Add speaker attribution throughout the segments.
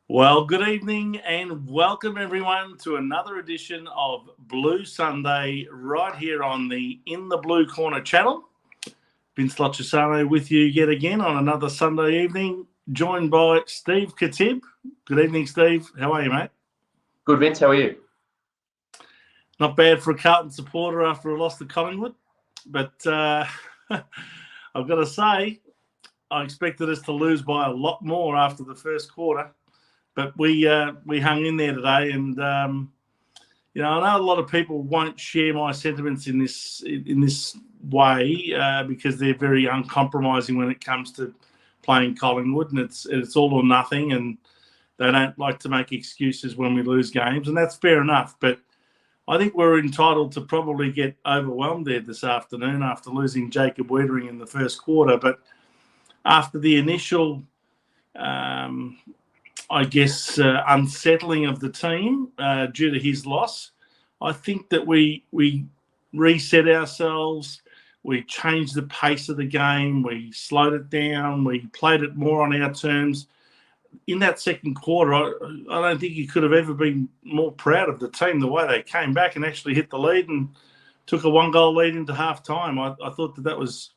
Speaker 1: Well, good evening and welcome everyone to another edition of Blue Sunday right here on the In the Blue Corner channel. Vince Loccisano with you yet again on another Sunday evening, joined by Steve Khatib. Good evening, Steve. How are you, mate?
Speaker 2: Good, Vince. How are you?
Speaker 1: Not bad for a Carlton supporter after a loss to Collingwood, but I've got to say, I expected us to lose by a lot more after the first quarter. But we hung in there today, and I know a lot of people won't share my sentiments in this way because they're very uncompromising when it comes to playing Collingwood, and it's all or nothing, and they don't like to make excuses when we lose games, and that's fair enough. But I think we're entitled to probably get overwhelmed there this afternoon after losing Jacob Wiedering in the first quarter. But after the initial unsettling of the team due to his loss, I think that we reset ourselves. We changed the pace of the game. We slowed it down. We played it more on our terms. In that second quarter, I don't think you could have ever been more proud of the team, the way they came back and actually hit the lead and took a one-goal lead into half-time. I thought that was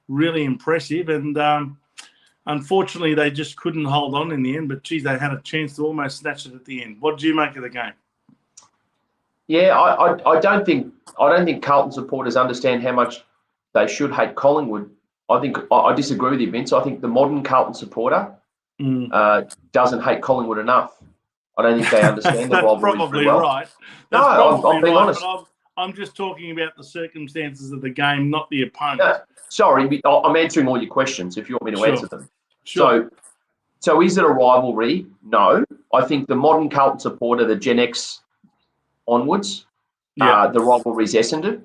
Speaker 1: really impressive, and unfortunately, they just couldn't hold on in the end. But, geez, they had a chance to almost snatch it at the end. What did you make of the game?
Speaker 2: Yeah, I don't think Carlton supporters understand how much they should hate Collingwood. I disagree with you, Vince. I think the modern Carlton supporter doesn't hate Collingwood enough. I don't think they understand the rivalry
Speaker 1: probably
Speaker 2: well.
Speaker 1: Right.
Speaker 2: That's I'm being honest.
Speaker 1: But I'm just talking about the circumstances of the game, not the opponent.
Speaker 2: No, sorry, I'm answering all your questions if you want me to answer them.
Speaker 1: Sure.
Speaker 2: So is it a rivalry? No. I think the modern Carlton supporter, the Gen X onwards, the rivalry's escended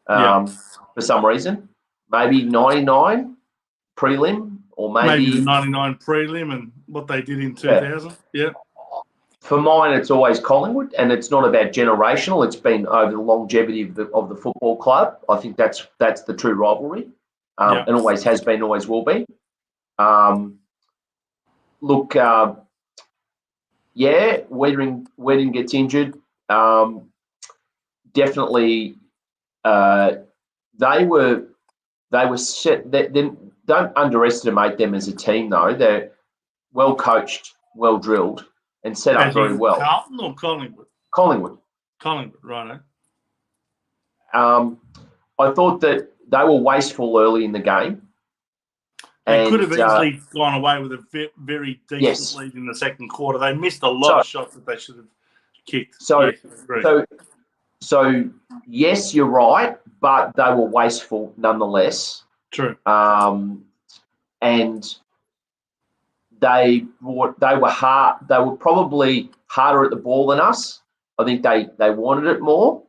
Speaker 2: for some reason. Maybe 99 prelim, or maybe
Speaker 1: the 99 prelim and what they did in 2000. Yeah.
Speaker 2: For mine, it's always Collingwood, and it's not about generational. It's been over the longevity of the football club. I think that's the true rivalry, and always has been, always will be. Wiedering gets injured. Definitely, they were set. Don't underestimate them as a team, though. They're well coached, well drilled, and set up very well.
Speaker 1: Carlton or Collingwood?
Speaker 2: Collingwood,
Speaker 1: right.
Speaker 2: I thought that they were wasteful early in the game.
Speaker 1: They could have easily gone away with a very decent lead in the second quarter. They missed a lot of shots that they should have kicked.
Speaker 2: So yes, you're right, but they were wasteful nonetheless.
Speaker 1: True.
Speaker 2: And they were hard. They were probably harder at the ball than us. I think they wanted it more.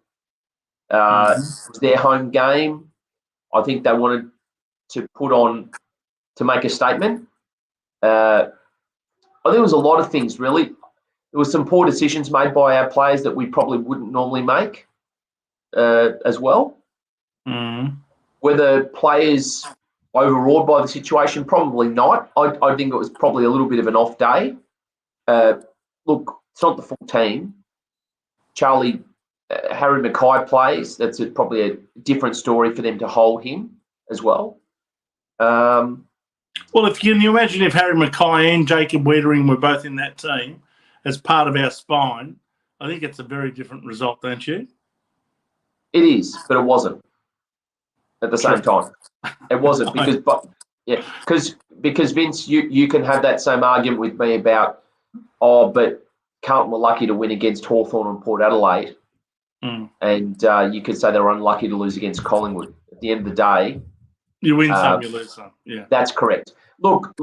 Speaker 2: It was their home game. I think they wanted to make a statement. I think it was a lot of things, really. There were some poor decisions made by our players that we probably wouldn't normally make as well. Whether players overawed by the situation, probably not. I think it was probably a little bit of an off day. Look, it's not the full team. Harry Mackay plays. That's probably a different story for them to hold him as well.
Speaker 1: Well, can you imagine if Harry Mackay and Jacob Wiedering were both in that team as part of our spine? I think it's a very different result, don't you?
Speaker 2: It is, but it wasn't at the same time. It wasn't because Vince, you can have that same argument with me about, but Carlton were lucky to win against Hawthorn and Port Adelaide, and you could say they were unlucky to lose against Collingwood. At the end of the day,
Speaker 1: you win some, you lose some. Yeah,
Speaker 2: that's correct. Look.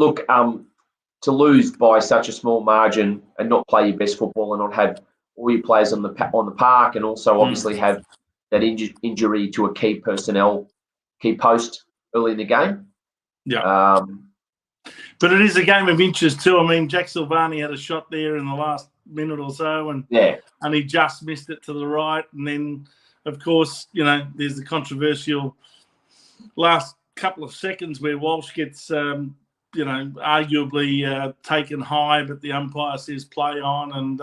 Speaker 2: To lose by such a small margin and not play your best football and not have all your players on the park, and also obviously have that injury to a key post early in the game.
Speaker 1: Yeah. But it is a game of inches too. I mean, Jack Silvani had a shot there in the last minute or so, and he just missed it to the right. And then, of course, there's the controversial last couple of seconds where Walsh gets arguably taken high, but the umpire says play on, and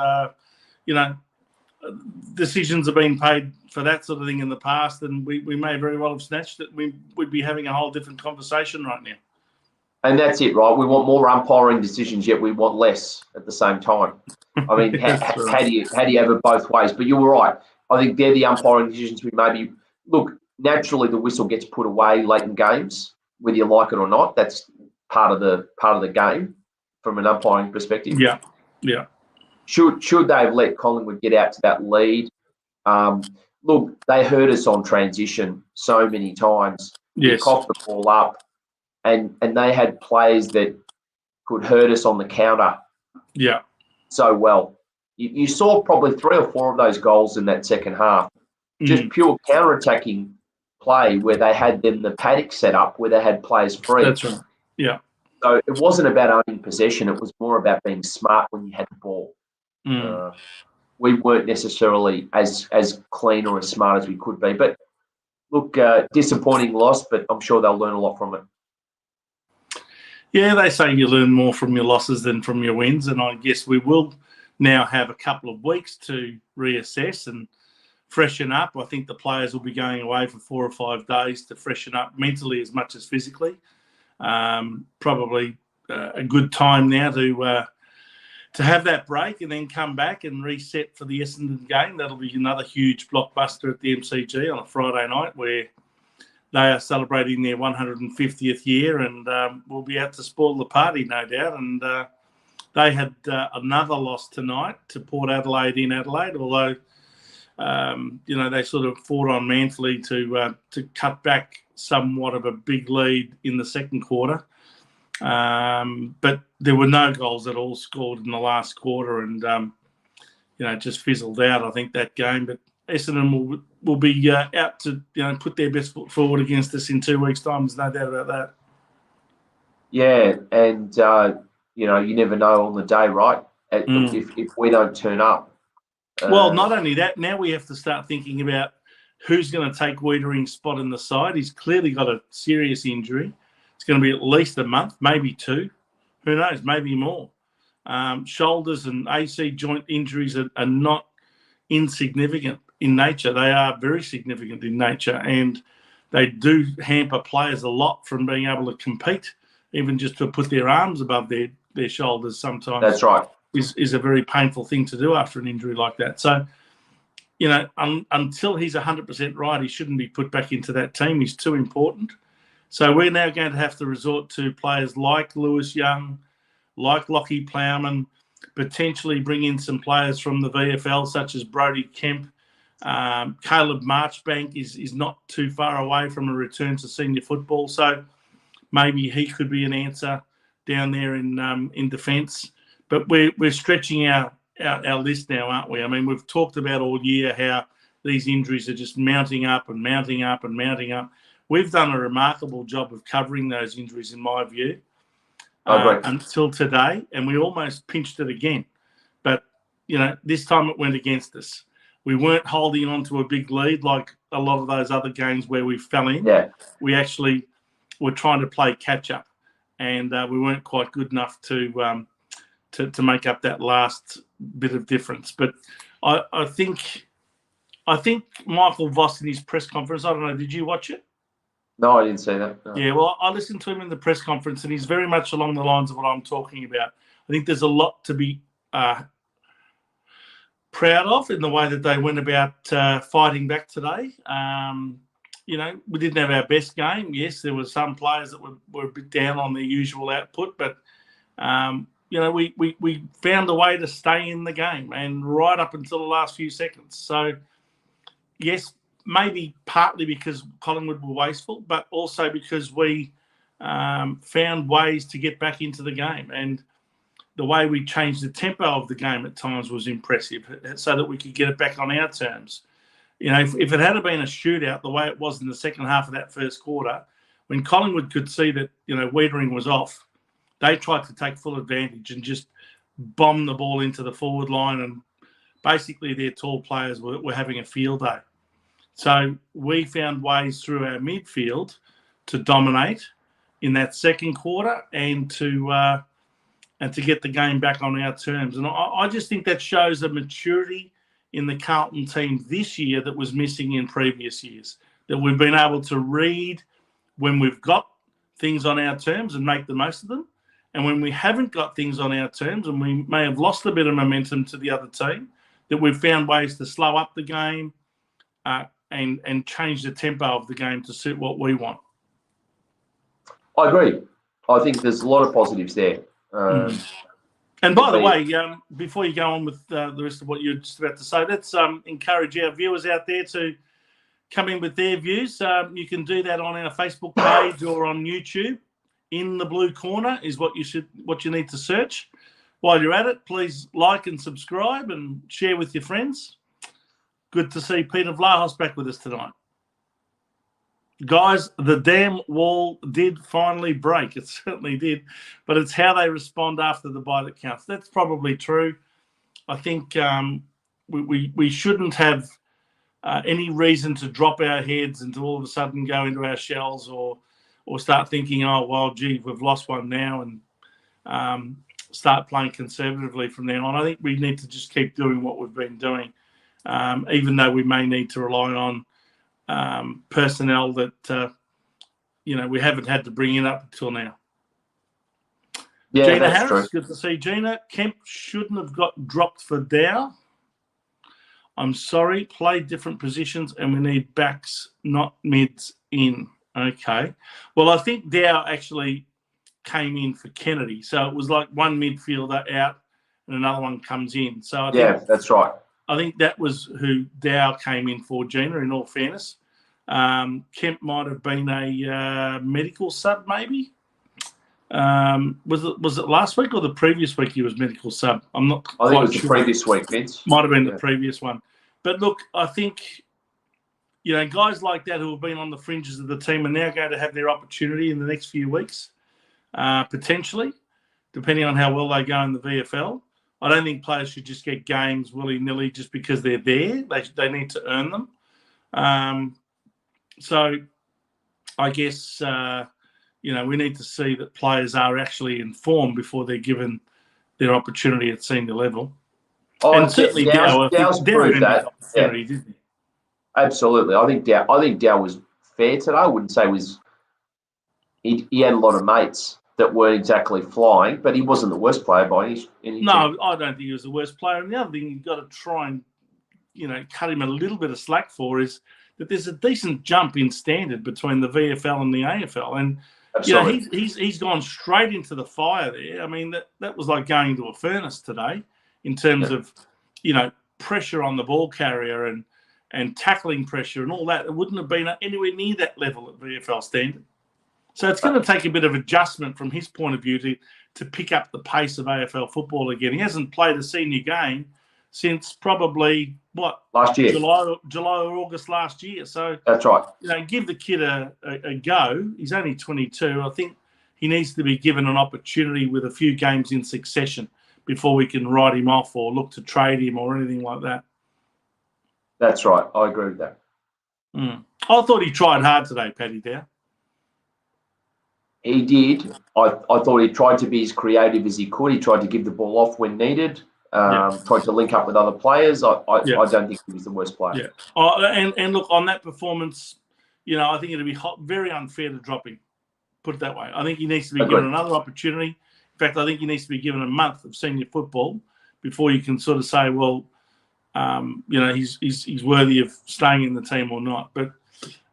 Speaker 1: decisions have been paid for that sort of thing in the past, and we may very well have snatched it. We'd be having a whole different conversation right now.
Speaker 2: And that's it, right? We want more umpiring decisions, yet we want less at the same time. I mean, how do you have it both ways? But you were right. I think they're the umpiring decisions we maybe look. Naturally, the whistle gets put away late in games, whether you like it or not. That's part of the game from an umpiring perspective.
Speaker 1: Yeah.
Speaker 2: Should they have let Collingwood get out to that lead? Look, they hurt us on transition so many times.
Speaker 1: Yes.
Speaker 2: They coughed the ball up, and they had players that could hurt us on the counter.
Speaker 1: Yeah.
Speaker 2: So well. You saw probably 3 or 4 of those goals in that second half. Just pure counter-attacking play where they had the paddock set up, where they had players free.
Speaker 1: That's right. Yeah.
Speaker 2: So it wasn't about owning possession. It was more about being smart when you had the ball. We weren't necessarily as clean or as smart as we could be. But, look, disappointing loss, but I'm sure they'll learn a lot from it.
Speaker 1: Yeah, they say you learn more from your losses than from your wins, and I guess we will now have a couple of weeks to reassess and freshen up. I think the players will be going away for 4 or 5 days to freshen up mentally as much as physically. Probably a good time now to have that break and then come back and reset for the Essendon game. That'll be another huge blockbuster at the MCG on a Friday night where they are celebrating their 150th year, and we'll be out to spoil the party, no doubt. And they had another loss tonight to Port Adelaide in Adelaide, although, they sort of fought on manfully to cut back somewhat of a big lead in the second quarter. But there were no goals at all scored in the last quarter, and, it just fizzled out, I think, that game. But Essendon will be out to, put their best foot forward against us in 2 weeks' time. There's no doubt about that.
Speaker 2: Yeah, and... you never know on the day, right? If we don't turn up.
Speaker 1: Well, not only that, now we have to start thinking about who's going to take Wiedering's spot in the side. He's clearly got a serious injury. It's going to be at least a month, maybe 2. Who knows? Maybe more. Shoulders and AC joint injuries are not insignificant in nature. They are very significant in nature, and they do hamper players a lot from being able to compete, even just to put their arms above their shoulders sometimes.
Speaker 2: That's right.
Speaker 1: Is a very painful thing to do after an injury like that. So, until he's 100% right, he shouldn't be put back into that team. He's too important. So we're now going to have to resort to players like Lewis Young, like Lockie Plowman, potentially bring in some players from the VFL such as Brodie Kemp. Caleb Marchbank is not too far away from a return to senior football. So maybe he could be an answer down there in defence. But we're stretching our list now, aren't we? I mean, we've talked about all year how these injuries are just mounting up and mounting up and mounting up. We've done a remarkable job of covering those injuries, in my view, until today, and we almost pinched it again. But, this time it went against us. We weren't holding on to a big lead like a lot of those other games where we fell in.
Speaker 2: Yeah.
Speaker 1: We actually were trying to play catch-up, and we weren't quite good enough to make up that last bit of difference. But I think Michael Voss in his press conference, I don't know, did you watch it?
Speaker 2: No, I didn't see that. No.
Speaker 1: Yeah, well, I listened to him in the press conference, and he's very much along the lines of what I'm talking about. I think there's a lot to be proud of in the way that they went about fighting back today. We didn't have our best game. Yes, there were some players that were a bit down on their usual output, but we found a way to stay in the game and right up until the last few seconds. So, yes, maybe partly because Collingwood were wasteful, but also because we found ways to get back into the game. And the way we changed the tempo of the game at times was impressive so that we could get it back on our terms. If it had been a shootout the way it was in the second half of that first quarter, when Collingwood could see that, Wiedering was off, they tried to take full advantage and just bomb the ball into the forward line, and basically their tall players were having a field day. So we found ways through our midfield to dominate in that second quarter and to get the game back on our terms. And I just think that shows a maturity in the Carlton team this year that was missing in previous years, that we've been able to read when we've got things on our terms and make the most of them. And when we haven't got things on our terms and we may have lost a bit of momentum to the other team, that we've found ways to slow up the game and change the tempo of the game to suit what we want.
Speaker 2: I agree. I think there's a lot of positives there.
Speaker 1: And by the way, before you go on with the rest of what you're just about to say, let's encourage our viewers out there to come in with their views. You can do that on our Facebook page or on YouTube. In the blue corner is what you need to search. While you're at it, please like and subscribe and share with your friends. Good to see Peter Vlahos back with us tonight. Guys, the damn wall did finally break. It certainly did. But it's how they respond after the bye that counts. That's probably true. I think we shouldn't have any reason to drop our heads and to all of a sudden go into our shells or start thinking, oh, well, gee, we've lost one now, and start playing conservatively from now on. I think we need to just keep doing what we've been doing, even though we may need to rely on personnel that we haven't had to bring in up until now.
Speaker 2: Yeah,
Speaker 1: Gina
Speaker 2: that's
Speaker 1: Harris,
Speaker 2: true.
Speaker 1: good to see Gina. Kemp shouldn't have got dropped for Dow. I'm sorry, play different positions and we need backs, not mids in. Okay. Well, I think Dow actually came in for Kennedy. So it was like one midfielder out and another one comes in. So I think,
Speaker 2: that's right.
Speaker 1: I think that was who Dow came in for, Gina, in all fairness. Kemp might have been a medical sub, maybe. Was it last week or the previous week he was medical sub? I'm not quite sure.
Speaker 2: I think it was the previous week, Vince.
Speaker 1: Might have been the previous one. But look, I think, guys like that who have been on the fringes of the team are now going to have their opportunity in the next few weeks, potentially, depending on how well they go in the VFL. I don't think players should just get games willy-nilly just because they're there. They need to earn them. So I guess, we need to see that players are actually informed before they're given their opportunity at senior level.
Speaker 2: Oh,
Speaker 1: and certainly
Speaker 2: Dow's proved that.
Speaker 1: Opportunity, didn't he?
Speaker 2: Absolutely. I think Dow was fair today. I wouldn't say he had a lot of mates that weren't exactly flying, but he wasn't the worst player by any
Speaker 1: No, I don't think he was the worst player. And the other thing you've got to try and, cut him a little bit of slack for is that there's a decent jump in standard between the VFL and the AFL. And, he's gone straight into the fire there. I mean, that was like going into a furnace today in terms of, pressure on the ball carrier and tackling pressure and all that. It wouldn't have been anywhere near that level at VFL standard. So it's going to take a bit of adjustment from his point of view to pick up the pace of AFL football again. He hasn't played a senior game since probably,
Speaker 2: last year.
Speaker 1: July or August last year. So
Speaker 2: that's right.
Speaker 1: Give the kid a go. He's only 22. I think he needs to be given an opportunity with a few games in succession before we can write him off or look to trade him or anything like that.
Speaker 2: That's right. I agree with that.
Speaker 1: I thought he tried hard today, Paddy Dow.
Speaker 2: He did. I thought he tried to be as creative as he could. He tried to give the ball off when needed. Tried to link up with other players. I don't think he was the worst player.
Speaker 1: Yeah. And look, on that performance, I think it'd be very unfair to drop him. Put it that way. I think he needs to be given another opportunity. In fact, I think he needs to be given a month of senior football before you can sort of say, well, he's worthy of staying in the team or not. But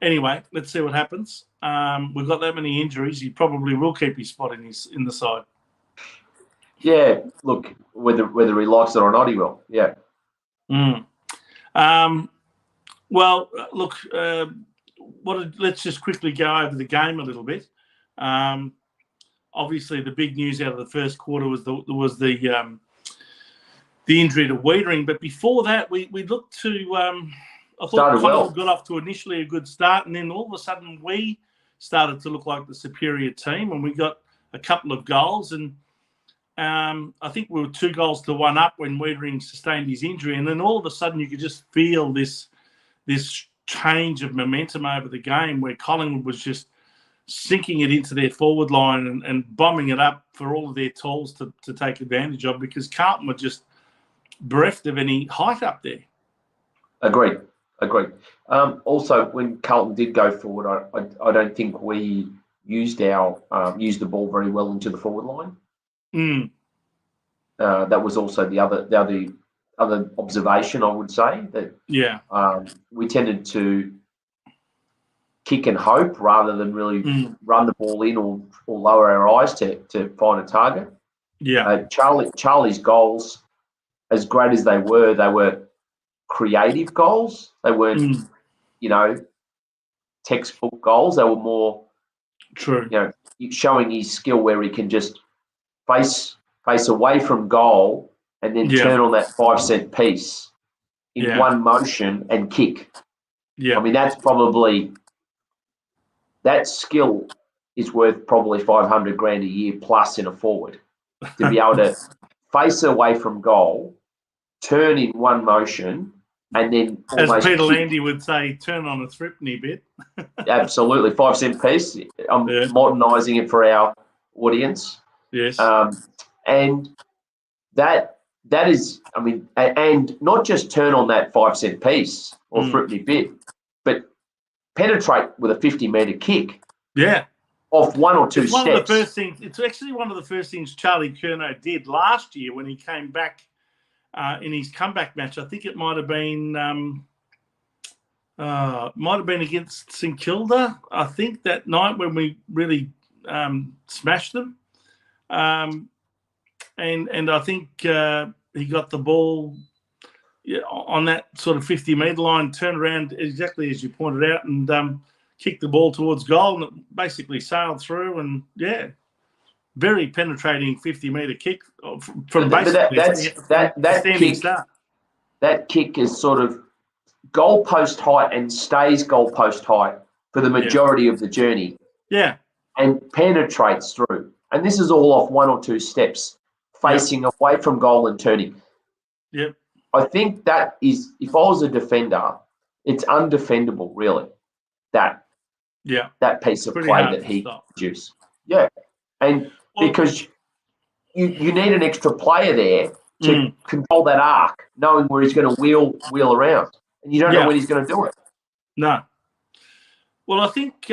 Speaker 1: anyway, let's see what happens. We've got that many injuries. He probably will keep his spot in the side.
Speaker 2: Yeah, look, whether he likes it or not, he will. Yeah.
Speaker 1: Well, look, let's just quickly go over the game a little bit. Obviously, the big news out of the first quarter was the injury to Wiedering. But before that, we looked to. I thought Collingwood got off to initially a good start, and then all of a sudden we started to look like the superior team, and we got a couple of goals. And I think we were 2 goals to 1 up when Wiedering sustained his injury, and then all of a sudden you could just feel this change of momentum over the game, where Collingwood was just sinking it into their forward line and bombing it up for all of their tools to take advantage of, because Carlton were just bereft of any height up there.
Speaker 2: Agreed. Also, when Carlton did go forward, I don't think we used the ball very well into the forward line. That was also the other observation, I would say, that we tended to kick and hope rather than really run the ball in or lower our eyes to find a target. Charlie's goals, as great as they were creative goals. They weren't, textbook goals. They were more
Speaker 1: true.
Speaker 2: Showing his skill where he can just face away from goal and then turn on that 5-cent piece in one motion and kick. I mean, that's probably, that skill is worth probably $500,000 a year plus in a forward, to be able to face away from goal, turn in one motion, and then
Speaker 1: as Peter Landy would say, turn on a threepenny bit.
Speaker 2: Absolutely, 5-cent piece. I'm modernising it for our audience.
Speaker 1: Yes,
Speaker 2: and that is, I mean, and not just turn on that 5-cent piece or threepenny bit, but penetrate with a 50-metre kick.
Speaker 1: Yeah.
Speaker 2: Off one or two steps.
Speaker 1: It's actually one of the first things Charlie Curnow did last year when he came back in his comeback match. I think it might have been against St Kilda. I think that night when we really smashed them, and I think he got the ball on that sort of 50-metre line, turned around exactly as you pointed out, and kicked the ball towards goal, and it basically sailed through. And very penetrating 50-metre kick from basically
Speaker 2: that kick.
Speaker 1: Start.
Speaker 2: That kick is sort of goalpost height and stays goalpost height for the majority of the journey.
Speaker 1: Yeah,
Speaker 2: and penetrates through. And this is all off one or two steps, facing away from goal and turning.
Speaker 1: Yep.
Speaker 2: I think that is, if I was a defender, it's undefendable, really. That piece of play that he produced. Yeah. And because you need an extra player there to control that arc, knowing where he's going to wheel around. And you don't know when he's going to do it.
Speaker 1: No. Well, I think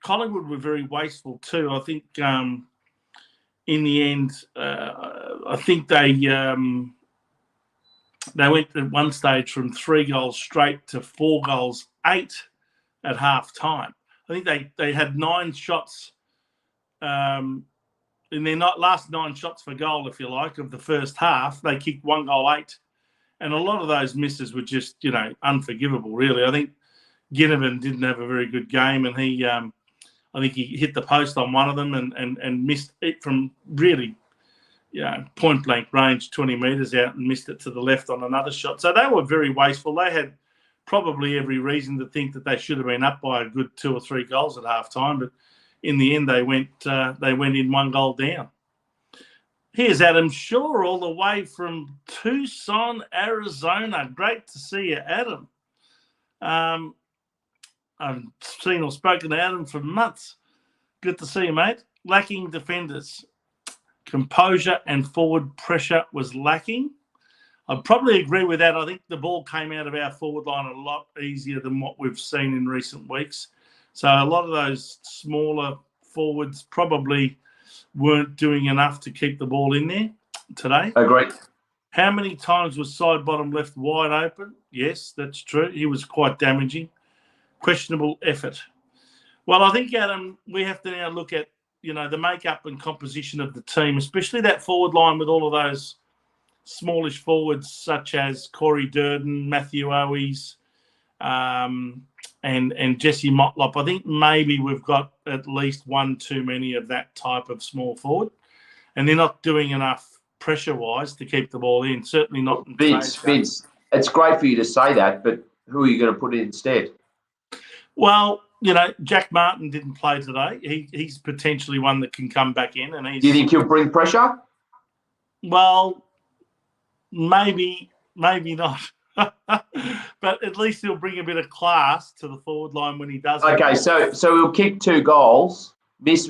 Speaker 1: Collingwood were very wasteful too. I think in the end, I think they went at one stage from 3 goals straight to 4 goals, 8 at half time. I think they had 9 shots in their last 9 shots for goal, if you like, of the first half. They kicked 1 goal, 8. And a lot of those misses were just, unforgivable, really. I think Ginnivan didn't have a very good game, and I think he hit the post on one of them and missed it from really, point blank range, 20 metres out, and missed it to the left on another shot. So they were very wasteful. They had probably every reason to think that they should have been up by a good 2 or 3 goals at half time, but in the end they went in 1 goal down. Here's Adam Shaw all the way from Tucson, Arizona. Great to see you, Adam. I've seen or spoken to Adam for months. Good to see you, mate. Lacking defenders. Composure and forward pressure was lacking. I'd probably agree with that. I think the ball came out of our forward line a lot easier than what we've seen in recent weeks. So a lot of those smaller forwards probably weren't doing enough to keep the ball in there today.
Speaker 2: Agreed.
Speaker 1: How many times was side bottom left wide open? Yes, that's true. He was quite damaging. Questionable effort. Well, I think, Adam, we have to now look at, the makeup and composition of the team, especially that forward line with all of those smallish forwards such as Corey Durden, Matthew Owies, and Jesse Motlop. I think maybe we've got at least one too many of that type of small forward, and they're not doing enough pressure-wise to keep the ball in. Certainly not.
Speaker 2: Vince, it's great for you to say that, but who are you going to put in instead?
Speaker 1: Well, Jack Martin didn't play today. He's potentially one that can come back in. And
Speaker 2: do you think he'll bring pressure?
Speaker 1: Well, maybe not. But at least he'll bring a bit of class to the forward line when he does.
Speaker 2: Okay, so he'll kick 2 goals, miss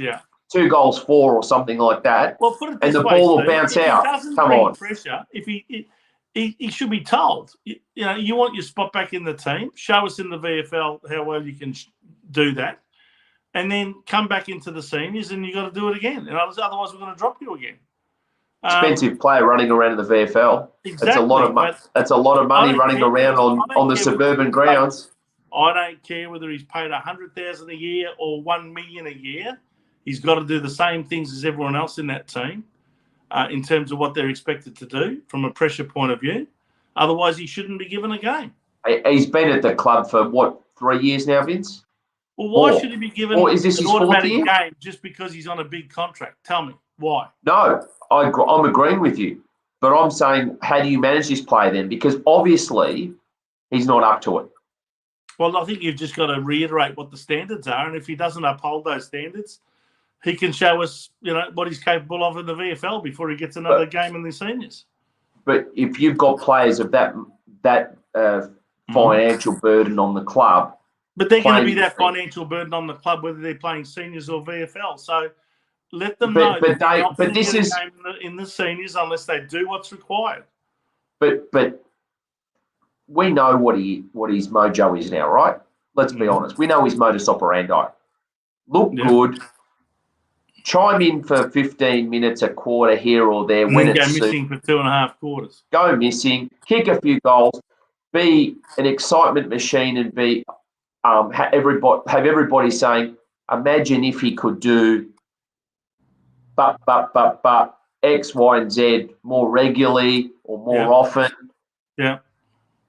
Speaker 2: 2 goals 4 or something like that.
Speaker 1: Well, put it
Speaker 2: and
Speaker 1: this
Speaker 2: the
Speaker 1: way,
Speaker 2: ball will
Speaker 1: Steve,
Speaker 2: bounce
Speaker 1: if
Speaker 2: out.
Speaker 1: he doesn't
Speaker 2: Come
Speaker 1: bring
Speaker 2: on.
Speaker 1: pressure, he should be told, you want your spot back in the team. Show us in the VFL how well you can do that, and then come back into the seniors, and you got to do it again. And otherwise, we're going to drop you again.
Speaker 2: Expensive player running around in the VFL.
Speaker 1: Exactly.
Speaker 2: That's a lot of money. That's a lot of money running around on the suburban grounds.
Speaker 1: I don't care whether he's paid $100,000 a year or $1 million a year. He's got to do the same things as everyone else in that team in terms of what they're expected to do from a pressure point of view. Otherwise, he shouldn't be given a game.
Speaker 2: He's been at the club for, 3 years now, Vince?
Speaker 1: Well, why should he be given
Speaker 2: is this
Speaker 1: an
Speaker 2: his
Speaker 1: automatic
Speaker 2: 4th year?
Speaker 1: game just because he's on a big contract? Tell me, why?
Speaker 2: No, I'm agreeing with you. But I'm saying, how do you manage this player then? Because obviously, he's not up to it.
Speaker 1: Well, I think you've just got to reiterate what the standards are. And if he doesn't uphold those standards, he can show us, what he's capable of in the VFL before he gets another game in the seniors.
Speaker 2: But if you've got players of that financial burden on the club,
Speaker 1: but they're going to be that financial burden on the club whether they're playing seniors or VFL. So let them know. But this is in the seniors unless they do what's required.
Speaker 2: But we know what his mojo is now, right? Let's be honest. We know his modus operandi. Look good. Chime in for 15 minutes, a quarter here or there.
Speaker 1: And
Speaker 2: when
Speaker 1: then go
Speaker 2: it's
Speaker 1: missing for 2.5 quarters.
Speaker 2: Go missing, kick a few goals, be an excitement machine, and be have everybody saying, imagine if he could do but X, Y, and Z more regularly or more often.
Speaker 1: Yeah.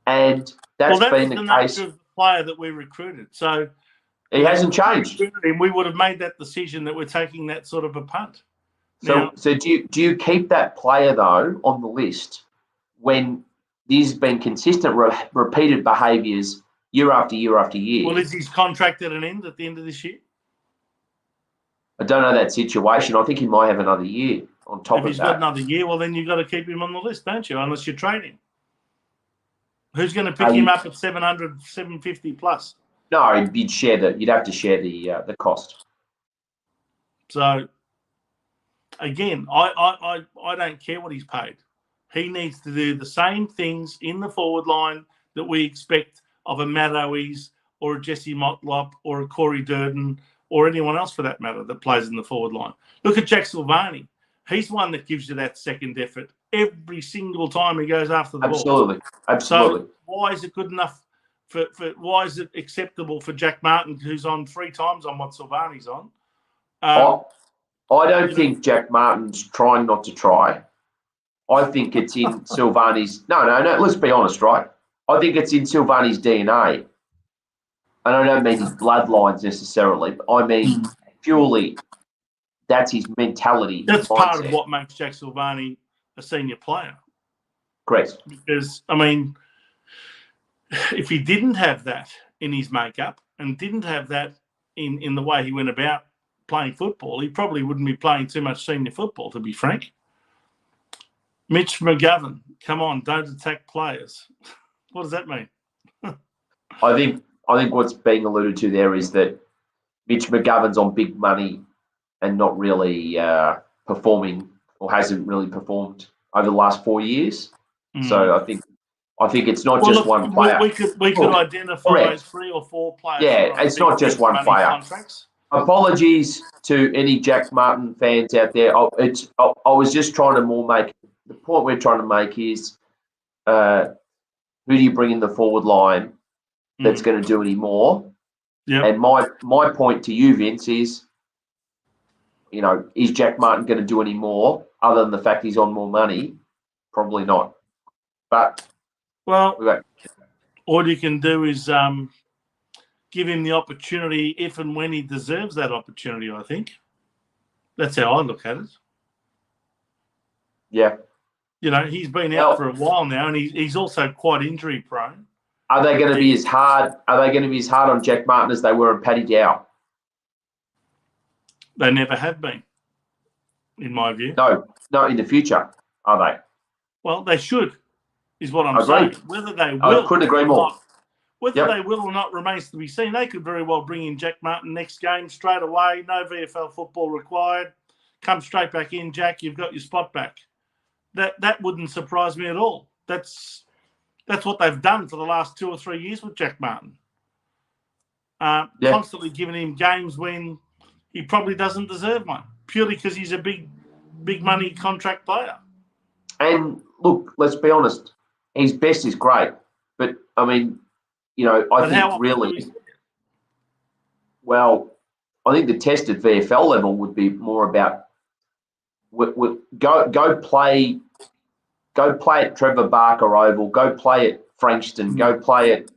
Speaker 2: And that's been the case.
Speaker 1: Of the player that we recruited. So
Speaker 2: he hasn't changed.
Speaker 1: We would have made that decision that we're taking that sort of a punt.
Speaker 2: So do you keep that player though on the list when there's been consistent repeated behaviours year after year after year?
Speaker 1: Well, is his contract at an end at the end of this year?
Speaker 2: I don't know that situation. I think he might have another year on top of that.
Speaker 1: If he's got another year, well, then you've got to keep him on the list, don't you? Unless you trade him. Who's going to pick him up at 700, 750 plus?
Speaker 2: No, you'd have to share the cost.
Speaker 1: So, again, I don't care what he's paid. He needs to do the same things in the forward line that we expect of a Matt Owies or a Jesse Motlop or a Corey Durden or anyone else for that matter that plays in the forward line. Look at Jack Silvani. He's one that gives you that second effort every single time he goes after the ball.
Speaker 2: Absolutely.
Speaker 1: So why is it good enough why is it acceptable for Jack Martin, who's on 3 times on what Silvani's on?
Speaker 2: I don't think Jack Martin's trying not to try. I think it's in Silvani's. No. Let's be honest, right? I think it's in Silvani's DNA. And I don't mean his bloodlines necessarily, but I mean purely that's his mentality.
Speaker 1: That's part of what makes Jack Silvani a senior player.
Speaker 2: Correct.
Speaker 1: Because, I mean, if he didn't have that in his makeup and didn't have that in the way he went about playing football, he probably wouldn't be playing too much senior football, to be frank. Mitch McGovern, come on, don't attack players. What does that mean?
Speaker 2: I think what's being alluded to there is that Mitch McGovern's on big money and not really performing or hasn't really performed over the last 4 years. So I think it's not just one player.
Speaker 1: We could identify 3 or 4 players.
Speaker 2: Yeah, it's not just one player.
Speaker 1: Contracts.
Speaker 2: Apologies to any Jack Martin fans out there. I was just trying to make the point we're trying to make is who do you bring in the forward line that's going to do any more?
Speaker 1: Yeah.
Speaker 2: And my point to you, Vince, is is Jack Martin going to do any more other than the fact he's on more money? Probably not. But
Speaker 1: all you can do is give him the opportunity if and when he deserves that opportunity, I think. That's how I look at it.
Speaker 2: Yeah.
Speaker 1: He's been out for a while now, and he's also quite injury prone.
Speaker 2: Are they going to be as hard? Are they going to be as hard on Jack Martin as they were on Paddy Dow?
Speaker 1: They never have been, in my view.
Speaker 2: No, in the future, are they?
Speaker 1: Well, they should. is what I'm saying. Whether they
Speaker 2: I
Speaker 1: will
Speaker 2: couldn't agree
Speaker 1: or
Speaker 2: more.
Speaker 1: not, whether they will or not remains to be seen. They could very well bring in Jack Martin next game straight away. No VFL football required. Come straight back in, Jack. You've got your spot back. That wouldn't surprise me at all. That's what they've done for the last 2 or 3 years with Jack Martin. Constantly giving him games when he probably doesn't deserve one, purely because he's a big money contract player.
Speaker 2: And look, let's be honest, his best is great. But, I mean, I think really, I think the test at VFL level would be more about go play at Trevor Barker Oval, go play at Frankston, go play at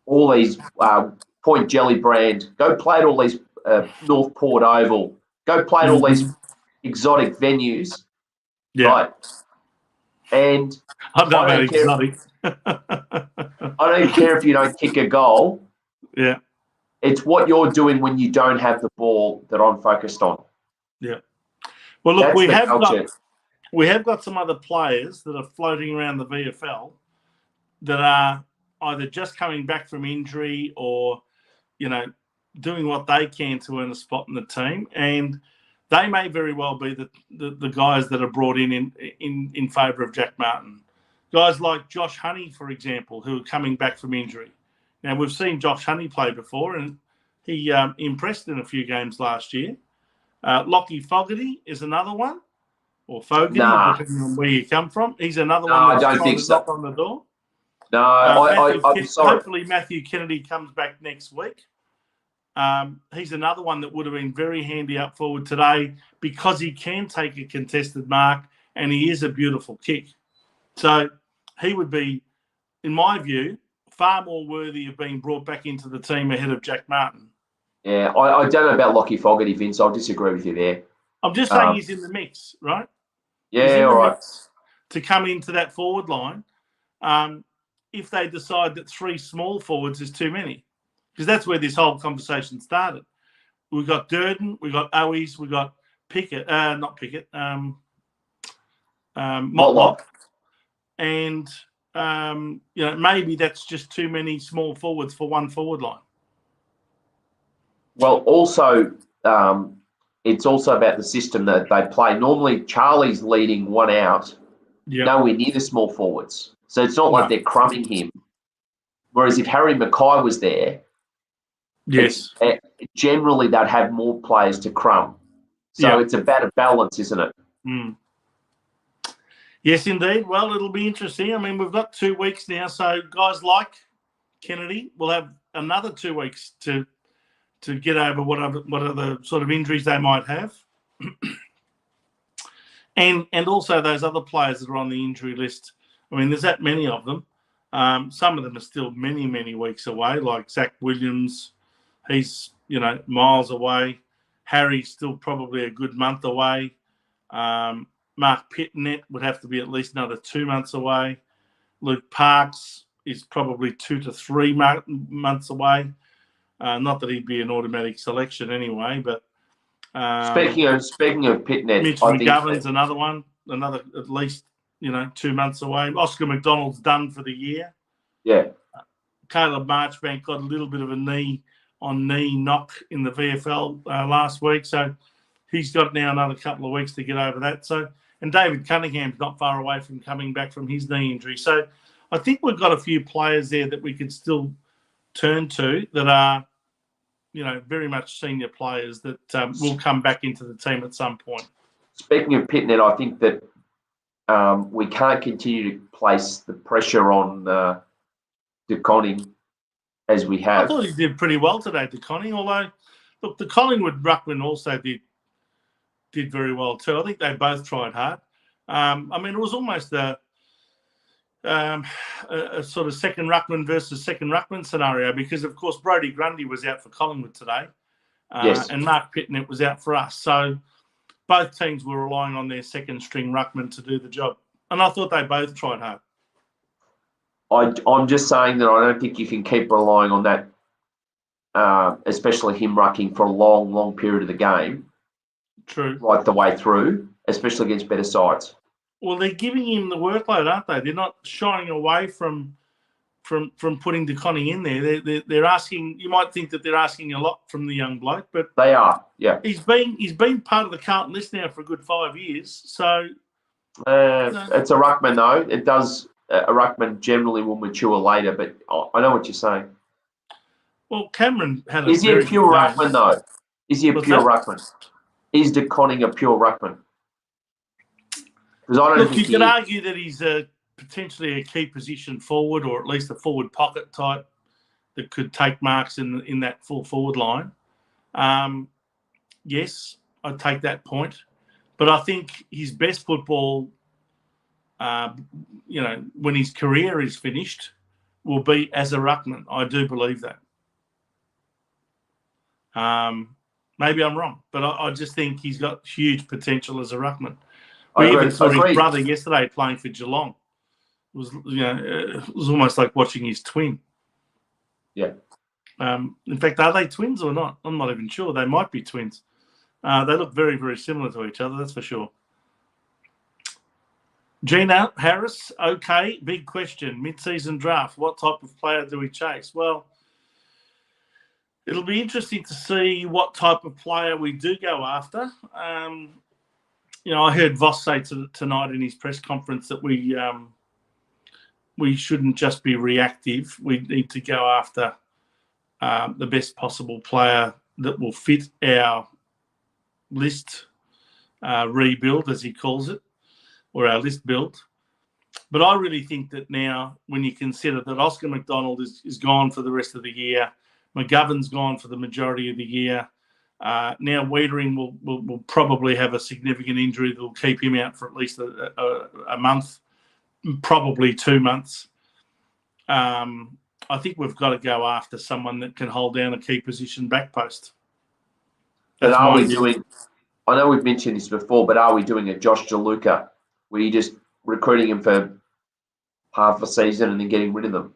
Speaker 2: all these Point Jellybrand, go play at all these North Port Oval, go play at all these exotic venues, right? And
Speaker 1: I don't exotic.
Speaker 2: I don't care if you don't kick a goal.
Speaker 1: Yeah.
Speaker 2: It's what you're doing when you don't have the ball that I'm focused on.
Speaker 1: Yeah. Well, look, we have got some other players that are floating around the VFL that are either just coming back from injury or, doing what they can to earn a spot in the team. And they may very well be the guys that are brought in favour of Jack Martin. Guys like Josh Honey, for example, who are coming back from injury. Now, we've seen Josh Honey play before, and he impressed in a few games last year. Lockie Fogarty is another one, or Fogarty, depending on where you come from. He's another one that's trying to knock on the door.
Speaker 2: No, I'm sorry.
Speaker 1: Hopefully Matthew Kennedy comes back next week. He's another one that would have been very handy up forward today because he can take a contested mark and he is a beautiful kick. So he would be, in my view, far more worthy of being brought back into the team ahead of Jack Martin.
Speaker 2: Yeah, I don't know about Lockie Fogarty, Vince. I'll disagree with you there.
Speaker 1: I'm just saying he's in the mix, right?
Speaker 2: Yeah, all right.
Speaker 1: To come into that forward line, if they decide that 3 small forwards is too many. Because that's where this whole conversation started. We've got Durden, we've got Owies, we've got Pickett, not Pickett, Motlop. And, maybe that's just too many small forwards for one forward line.
Speaker 2: Well, also, it's also about the system that they play. Normally, Charlie's leading one out, nowhere near the small forwards. So it's not like they're crumbing him. Whereas if Harry Mackay was there, generally they'd have more players to crumb. So it's about a balance, isn't it?
Speaker 1: Mm. Yes, indeed. Well, it'll be interesting. I mean, we've got 2 weeks now, so guys like Kennedy will have another 2 weeks to get over what other sort of injuries they might have. and also those other players that are on the injury list. I mean, there's that many of them. Some of them are still many, many weeks away, like Zach Williams. He's, miles away. Harry's still probably a good month away. Mark Pitnet would have to be at least another 2 months away. Luke Parks is probably 2 to 3 months away. Not that he'd be an automatic selection anyway, but
Speaker 2: speaking of Pitnet,
Speaker 1: Mitch McGovern's another one, another at least 2 months away. Oscar McDonald's done for the year.
Speaker 2: Yeah.
Speaker 1: Caleb Marchbank got a little bit of a knee knock in the VFL last week, so he's got now another couple of weeks to get over that. So, and David Cunningham's not far away from coming back from his knee injury. So, I think we've got a few players there that we could still turn to that are, very much senior players that will come back into the team at some point.
Speaker 2: Speaking of Pitnet, I think that we can't continue to place the pressure on De Koning as we have.
Speaker 1: I thought he did pretty well today, De Koning, although, look, the Collingwood ruckman also did very well too. I think they both tried hard. It was almost a sort of second ruckman versus second ruckman scenario because, of course, Brodie Grundy was out for Collingwood today and Mark Pitnet was out for us. So both teams were relying on their second string ruckman to do the job. And I thought they both tried hard.
Speaker 2: I'm just saying that I don't think you can keep relying on that, especially him rucking for a long, long period of the game.
Speaker 1: True.
Speaker 2: Right the way through, especially against better sides.
Speaker 1: Well, they're giving him the workload, aren't they? They're not shying away from putting De Conning in there. They're asking. You might think that they're asking a lot from the young bloke, but
Speaker 2: they are. Yeah,
Speaker 1: he's been part of the Carlton list now for a good 5 years. So
Speaker 2: it's a ruckman though. It does. A ruckman generally will mature later, but I know what you're saying.
Speaker 1: Well, Cameron had
Speaker 2: Is he a pure ruckman though? Is he a pure ruckman? Is De Conning a pure ruckman? Because I don't think
Speaker 1: you could argue that he's potentially a key position forward, or at least a forward pocket type that could take marks in that full forward line. Yes, I'd take that point. But I think his best football, when his career is finished, will be as a ruckman. I do believe that. Maybe I'm wrong, but I just think he's got huge potential as a ruckman. We even saw his brother yesterday playing for Geelong. It was almost like watching his twin.
Speaker 2: Yeah.
Speaker 1: In fact, are they twins or not? I'm not even sure. They might be twins. They look very, very similar to each other, that's for sure. Gina Harris, okay, big question. Mid-season draft, what type of player do we chase? Well, it'll be interesting to see what type of player we do go after. I heard Voss say tonight in his press conference that we shouldn't just be reactive. We need to go after the best possible player that will fit our list rebuild, as he calls it, or our list build. But I really think that now, when you consider that Oscar McDonald is gone for the rest of the year, McGovern's gone for the majority of the year, now Wiedering will probably have a significant injury that will keep him out for at least a month, probably 2 months. I think we've got to go after someone that can hold down a key position back post.
Speaker 2: But are we doing? I know we've mentioned this before, but are we doing a Josh DeLuca? Were you just recruiting him for half a season and then getting rid of them?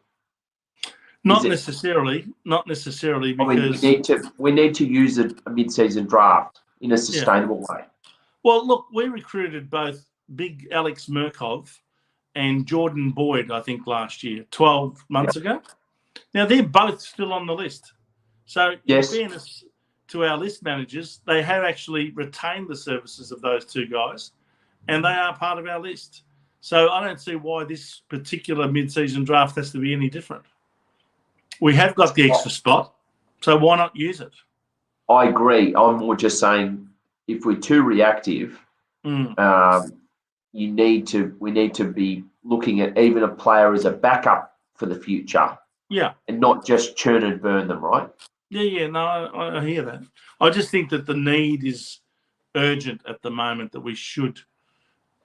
Speaker 1: Not necessarily, because
Speaker 2: we need to use a mid-season draft in a sustainable way.
Speaker 1: Well, look, we recruited both big Alex Murkov and Jordan Boyd, I think, last year, 12 months ago. Now, they're both still on the list. So, in fairness to our list managers, they have actually retained the services of those two guys, and they are part of our list. So, I don't see why this particular mid-season draft has to be any different. We have got the extra spot, so why not use it?
Speaker 2: I agree. I'm more just saying, if we're too reactive, we need to be looking at even a player as a backup for the future.
Speaker 1: Yeah.
Speaker 2: And not just churn and burn them, right?
Speaker 1: Yeah. No, I hear that. I just think that the need is urgent at the moment, that we should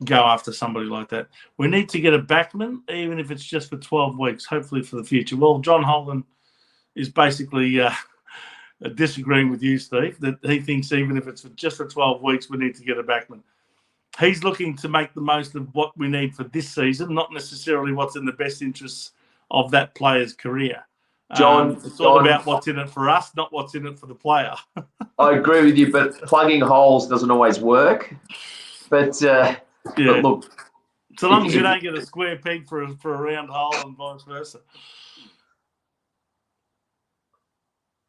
Speaker 1: go after somebody like that. We need to get a backman, even if it's just for 12 weeks, hopefully for the future. Well, John Holland is basically disagreeing with you, Steve, that he thinks even if it's just for 12 weeks, we need to get a backman. He's looking to make the most of what we need for this season, not necessarily what's in the best interests of that player's career. It's all about what's in it for us, not what's in it for the player.
Speaker 2: I agree with you, but plugging holes doesn't always work. But look,
Speaker 1: so long as you don't get a square peg for a round hole and vice versa.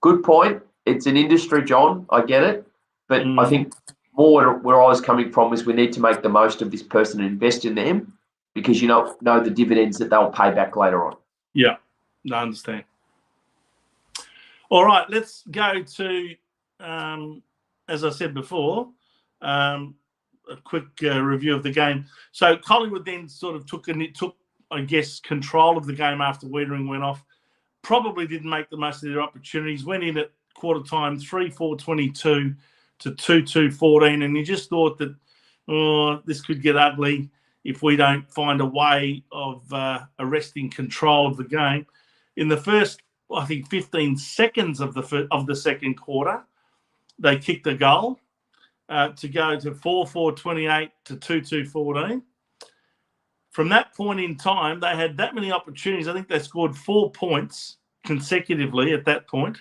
Speaker 2: Good point. It's an industry, John. I get it. But I think more where I was coming from is we need to make the most of this person and invest in them, because you know the dividends that they'll pay back later on.
Speaker 1: Yeah, I understand. All right, let's go to, as I said before, a quick review of the game. So Collingwood then sort of took, I guess, control of the game after Wiedering went off. Probably didn't make the most of their opportunities. Went in at quarter time 3-4-22 to 2-2-14, and you just thought that this could get ugly if we don't find a way of arresting control of the game. In the first, I think, 15 seconds of the second quarter, they kicked a goal to go to 4-4-28 to 2-2-14. From that point in time, they had that many opportunities. I think they scored 4 points consecutively at that point,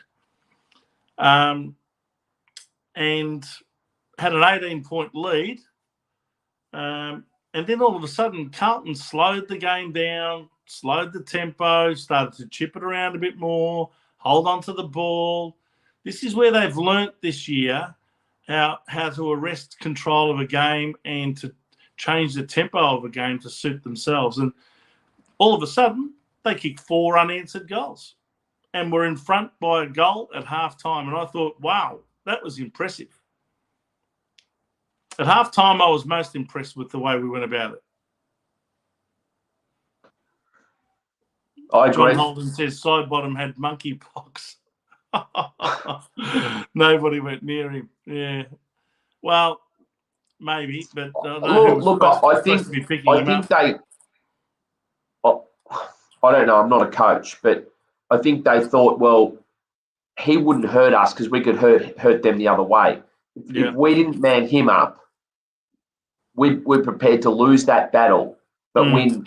Speaker 1: and had an 18-point lead. And then all of a sudden, Carlton slowed the game down, slowed the tempo, started to chip it around a bit more, hold on to the ball. This is where they've learnt this year how to arrest control of a game and to change the tempo of a game to suit themselves. And all of a sudden, they kicked 4 unanswered goals and were in front by a goal at halftime. And I thought, wow, that was impressive. At halftime, I was most impressed with the way we went about it.
Speaker 2: I agree.
Speaker 1: John Holden says Sidebottom had monkeypox. Nobody went near him. Yeah. Well, maybe, but
Speaker 2: I think they. I don't know. I'm not a coach, but I think they thought, well, he wouldn't hurt us because we could hurt them the other way. If we didn't man him up, we're prepared to lose that battle, but win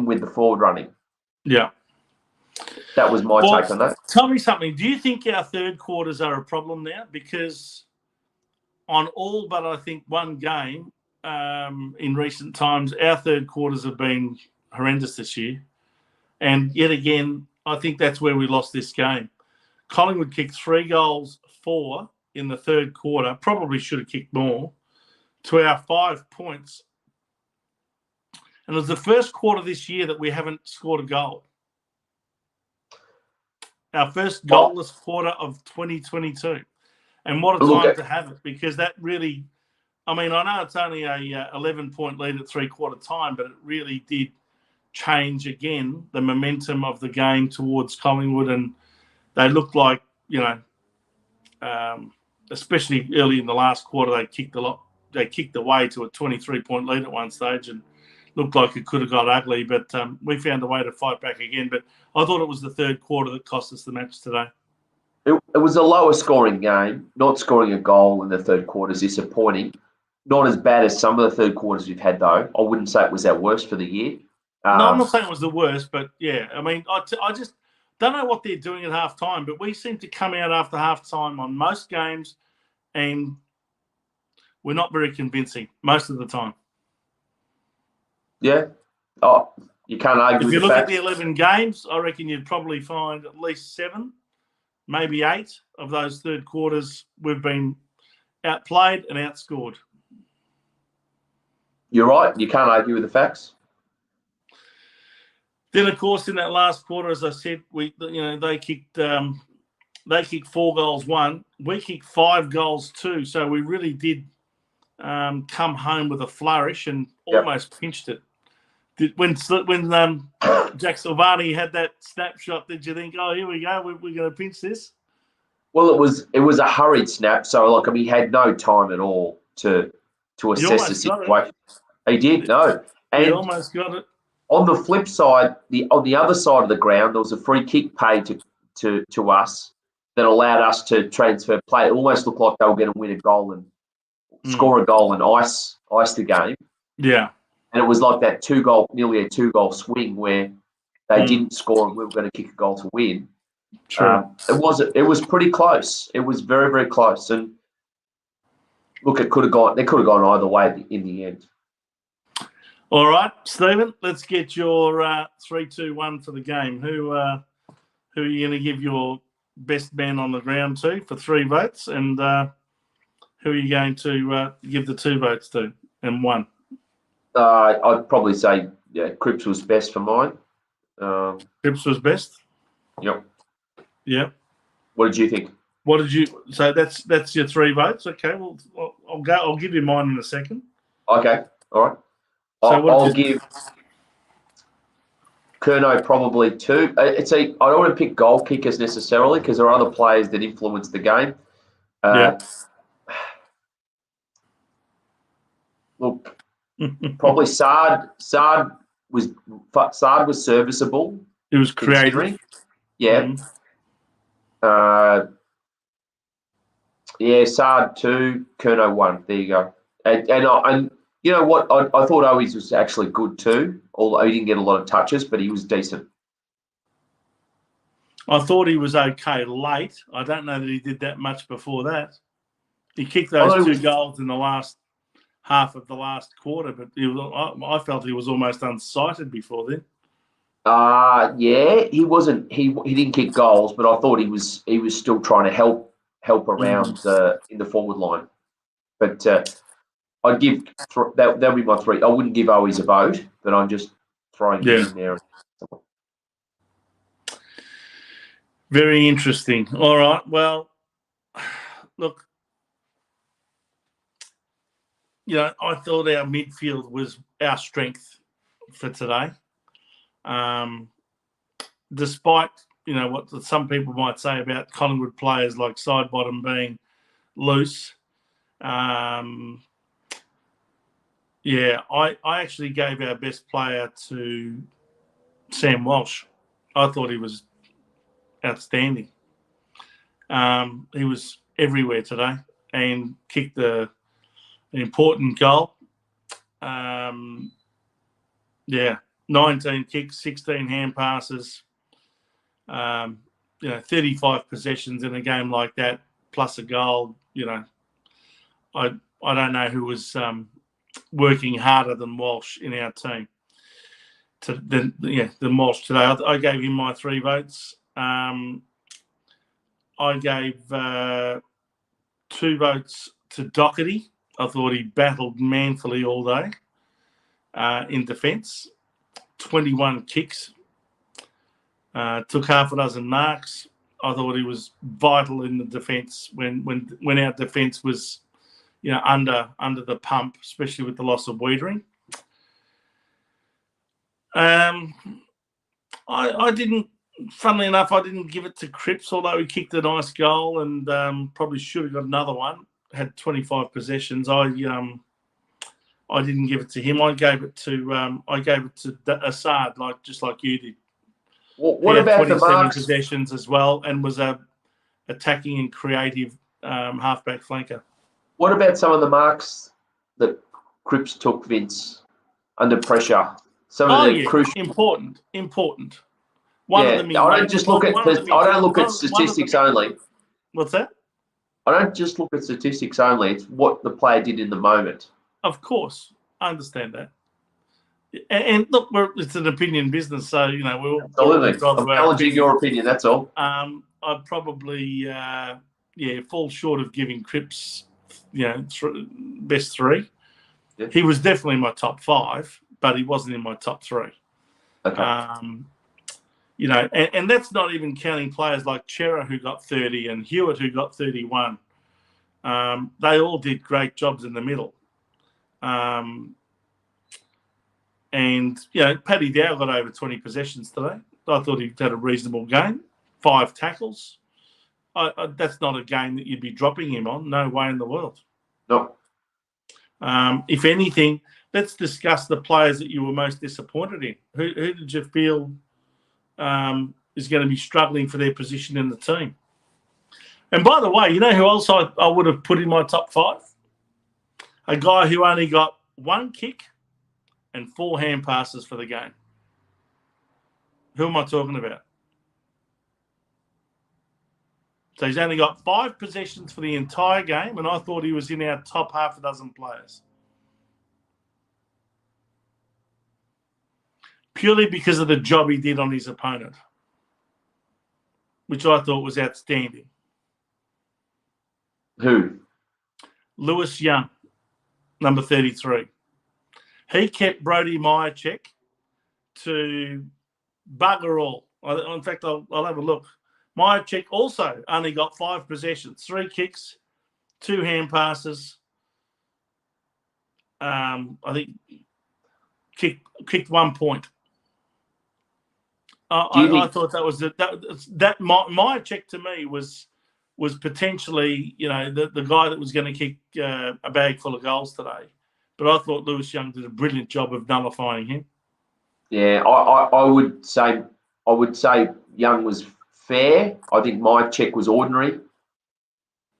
Speaker 2: with the forward running.
Speaker 1: Yeah.
Speaker 2: That was my take on that.
Speaker 1: Tell me something. Do you think our third quarters are a problem now? Because on all but I think one game in recent times, our third quarters have been horrendous this year. And yet again, I think that's where we lost this game. Collingwood kicked 3 goals, 4 in the third quarter. Probably should have kicked more. To our 5 points. And it was the first quarter this year that we haven't scored a goal. Our first goalless quarter of 2022. And what a time to have it, because that really, I mean, I know it's only a 11-point lead at 3-quarter time, but it really did change again the momentum of the game towards Collingwood. And they looked like, especially early in the last quarter, they kicked away to a 23-point lead at one stage and looked like it could have got ugly, but we found a way to fight back again. But I thought it was the third quarter that cost us the match today.
Speaker 2: It was a lower scoring game. Not scoring a goal in the third quarter is disappointing. Not as bad as some of the third quarters we've had, though. I wouldn't say it was our worst for the year.
Speaker 1: No, I'm not saying it was the worst, but yeah. I mean, I just don't know what they're doing at halftime, but we seem to come out after halftime on most games and we're not very convincing most of the time.
Speaker 2: Yeah. Oh, you can't argue with the fact.
Speaker 1: If you look at the 11 games, I reckon you'd probably find at least 7, maybe 8 of those third quarters we've been outplayed and outscored.
Speaker 2: You're right. You can't argue with the facts.
Speaker 1: Then, of course, in that last quarter, as I said, they kicked 4 goals, 1. We kicked 5 goals, 2. So we really did come home with a flourish and almost pinched it. When Jack Silvani had that snapshot, did you think, oh, here we go, we're going to pinch this?
Speaker 2: Well, it was a hurried snap, so he had no time at all to assess the situation. He did, no. And
Speaker 1: he almost got it.
Speaker 2: On the flip side, on the other side of the ground, there was a free kick paid to us that allowed us to transfer play. It almost looked like they were going to win a goal and score a goal and ice the game.
Speaker 1: Yeah.
Speaker 2: And it was like that nearly a 2-goal swing where they didn't score and we were going to kick a goal to win.
Speaker 1: True.
Speaker 2: It was pretty close. It was very, very close. And look, they could have gone either way in the end.
Speaker 1: All right, Stephen, let's get your 3-2-1 for the game. Who are you going to give your best man on the ground to for 3 votes? And who are you going to give the 2 votes to and 1?
Speaker 2: I'd probably say, Cripps was best for mine.
Speaker 1: Cripps was best?
Speaker 2: Yep.
Speaker 1: Yep.
Speaker 2: What did you think?
Speaker 1: So that's your 3 votes? Okay, well, I'll give you mine in a second.
Speaker 2: Okay, all right.
Speaker 1: So
Speaker 2: I'll give Curnow probably 2. I don't want to pick goal kickers necessarily because there are other players that influence the game. Look, probably Saad was serviceable.
Speaker 1: It was creative.
Speaker 2: Yeah. Saad 2, Curnow 1. There you go. And you know what? I thought Owies was actually good too, although he didn't get a lot of touches, but he was decent.
Speaker 1: I thought he was okay late. I don't know that he did that much before that. He kicked those 2 goals in the last half of the last quarter, but I felt he was almost unsighted before then.
Speaker 2: Yeah, he wasn't. He didn't kick goals, but I thought he was still trying to help around in the forward line. But I'd give that'll be my 3. I wouldn't give Owies a vote, but I'm just throwing him in there.
Speaker 1: Very interesting. All right. Well, look, I thought our midfield was our strength for today. Despite, what some people might say about Collingwood players like Sidebottom being loose. I actually gave our best player to Sam Walsh. I thought he was outstanding. He was everywhere today and kicked an important goal. 19 kicks, 16 hand passes, 35 possessions in a game like that, plus a goal. I don't know who was working harder than Walsh in our team. Than Walsh today. I gave him my 3 votes. I gave 2 votes to Doherty. I thought he battled manfully all day in defence. 21 kicks. Took half a dozen marks. I thought he was vital in the defence when our defence was, under the pump, especially with the loss of Wiedering. I didn't. Funnily enough, I didn't give it to Cripps, although he kicked a nice goal and probably should have got another one. Had 25 possessions. I didn't give it to him. I gave it to Assad, just like you did.
Speaker 2: What about
Speaker 1: 27
Speaker 2: the marks?
Speaker 1: possessions as well, and was a attacking and creative halfback flanker.
Speaker 2: What about some of the marks that Cripps took, Vince, under pressure? Crucial.
Speaker 1: Important. One of them.
Speaker 2: I don't just look at. I don't look at statistics only.
Speaker 1: What's that?
Speaker 2: I don't just look at statistics only. It's what the player did in the moment.
Speaker 1: Of course, I understand that. And look, it's an opinion business, so we'll
Speaker 2: absolutely. I'm challenging your opinion. That's all.
Speaker 1: I'd probably fall short of giving Cripps, best 3. Yeah. He was definitely in my top 5, but he wasn't in my top 3.
Speaker 2: Okay.
Speaker 1: And that's not even counting players like Chera, who got 30, and Hewitt, who got 31. They all did great jobs in the middle. And Paddy Dow got over 20 possessions today. I thought he had a reasonable game. 5 tackles. That's not a game that you'd be dropping him on. No way in the world.
Speaker 2: No.
Speaker 1: If anything, let's discuss the players that you were most disappointed in. Who did you feel is going to be struggling for their position in the team? And by the way, you know who else I would have put in my top 5? A guy who only got 1 kick and 4 hand passes for the game. Who am I talking about? So he's only got 5 possessions for the entire game, and I thought he was in our top half a dozen players. Purely because of the job he did on his opponent, which I thought was outstanding.
Speaker 2: Who?
Speaker 1: Lewis Young, number 33. He kept Brody Myercheck to bugger all. In fact, I'll have a look. Myercheck also only got 5 possessions, 3 kicks, 2 hand passes. I think kicked 1 point. I thought that was that Myercheck to me was potentially the guy that was going to kick a bag full of goals today. But I thought Lewis Young did a brilliant job of nullifying him.
Speaker 2: Yeah, I would say Young was fair. I think Myercheck was ordinary.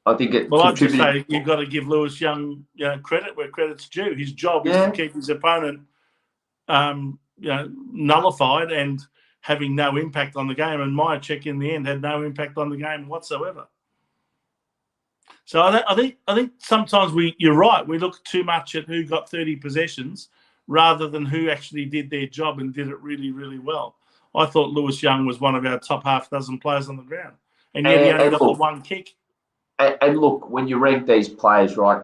Speaker 2: I think it contributed.
Speaker 1: I'd just say you've got to give Lewis Young credit where credit's due. His job is to keep his opponent nullified and having no impact on the game. And Myercheck in the end had no impact on the game whatsoever. So I think sometimes you're right. We look too much at who got 30 possessions rather than who actually did their job and did it really, really well. I thought Lewis Young was one of our top half dozen players on the ground, and yet he only got the one kick.
Speaker 2: And look, when you rank these players, right,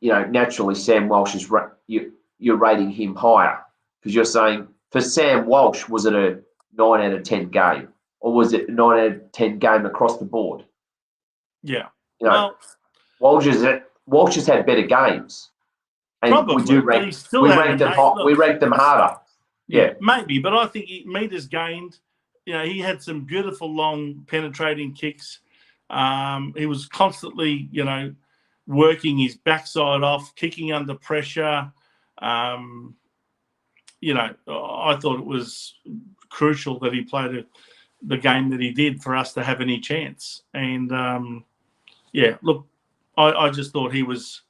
Speaker 2: naturally Sam Walsh is you're rating him higher because you're saying for Sam Walsh, was it a 9 out of 10 game, or was it a 9 out of 10 game across the board?
Speaker 1: Yeah.
Speaker 2: Walsh has had better games, and
Speaker 1: probably, but he still
Speaker 2: we rank them harder. Yeah,
Speaker 1: maybe, but I think meters gained. He had some beautiful long penetrating kicks. He was constantly, working his backside off, kicking under pressure. I thought it was crucial that he played the game that he did for us to have any chance. And look, I just thought he was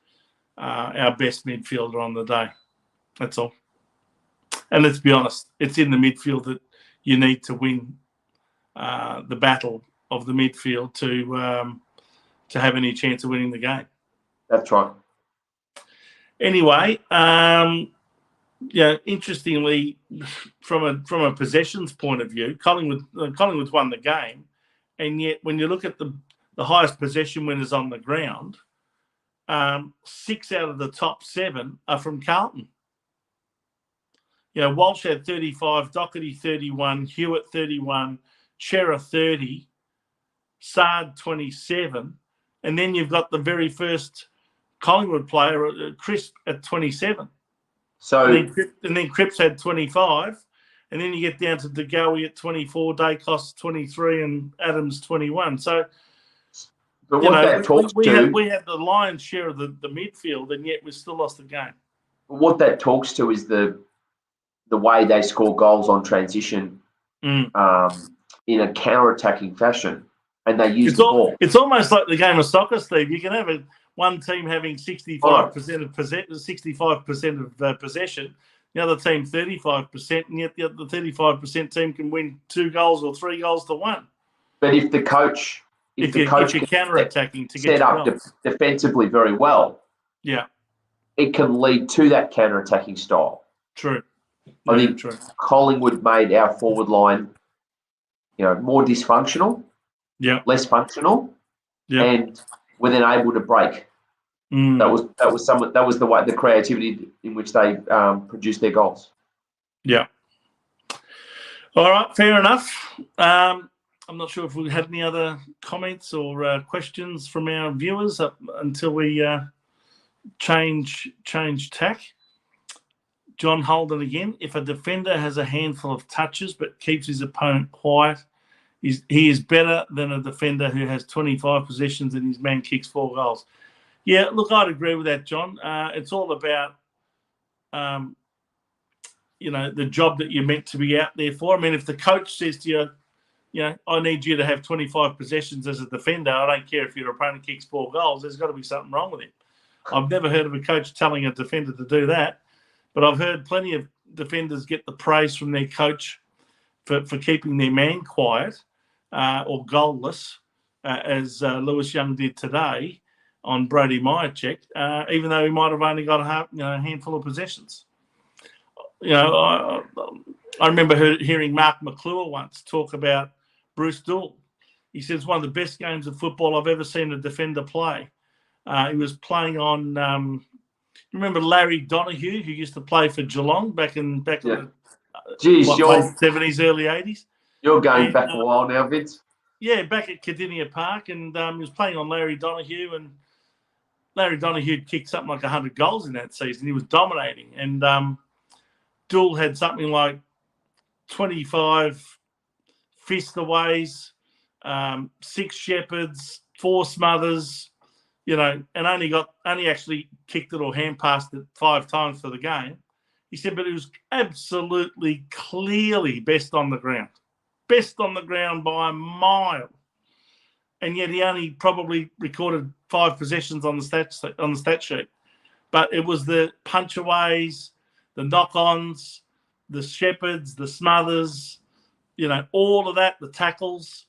Speaker 1: our best midfielder on the day. That's all. And let's be honest, it's in the midfield that you need to win the battle of the midfield to have any chance of winning the game.
Speaker 2: That's right.
Speaker 1: Anyway, interestingly, from a possessions point of view, Collingwood won the game, and yet when you look at the highest possession winners on the ground, 6 out of the top 7 are from Carlton. Walsh had 35, Doherty 31, Hewitt 31, Chera 30, Sard 27, and then you've got the very first Collingwood player, Crisp, at 27.
Speaker 2: So
Speaker 1: and then Cripps had 25, and then you get down to DeGoey at 24, Dacos 23, and Adams 21. So,
Speaker 2: but what that talks to,
Speaker 1: we had the lion's share of the midfield, and yet we still lost the game.
Speaker 2: What that talks to is the way they score goals on transition in a counter-attacking fashion, and they use the ball.
Speaker 1: It's almost like the game of soccer, Steve. You can have one team having 65% of possession, the other team 35%, and yet the other 35% team can win 2 goals or 3 goals to 1.
Speaker 2: But if the coach
Speaker 1: you're counter-attacking to get
Speaker 2: set up defensively very well, it can lead to that counter-attacking style.
Speaker 1: True.
Speaker 2: I think Collingwood made our forward line, more dysfunctional, less functional, and were then able to break. That was the creativity in which they produced their goals.
Speaker 1: Yeah. All right, fair enough. I'm not sure if we had any other comments or questions from our viewers until we change tack. John Holden again. If a defender has a handful of touches but keeps his opponent quiet, he is better than a defender who has 25 possessions and his man kicks 4 goals. Yeah, look, I'd agree with that, John. It's all about, the job that you're meant to be out there for. I mean, if the coach says to you, I need you to have 25 possessions as a defender, I don't care if your opponent kicks 4 goals, there's got to be something wrong with him. I've never heard of a coach telling a defender to do that. But I've heard plenty of defenders get the praise from their coach for keeping their man quiet or goalless, as Lewis Young did today on Brody Myercheck, even though he might have only got a handful of possessions. I remember hearing Mark McClure once talk about Bruce Doull. He says one of the best games of football I've ever seen a defender play. He was playing on... remember Larry Donahue, who used to play for Geelong back in the late 70s, early 80s?
Speaker 2: You're going back a while now, Vince.
Speaker 1: Yeah, back at Cardinia Park, and he was playing on Larry Donahue, and Larry Donahue kicked something like 100 goals in that season. He was dominating, and Doull had something like 25 fist-aways, 6 shepherds, 4 smothers, and only actually kicked it or hand passed it 5 times for the game. He said, but it was absolutely clearly best on the ground by a mile. And yet he only probably recorded 5 possessions on the stat sheet. But it was the punch-aways, the knock-ons, the shepherds, the smothers, all of that, the tackles.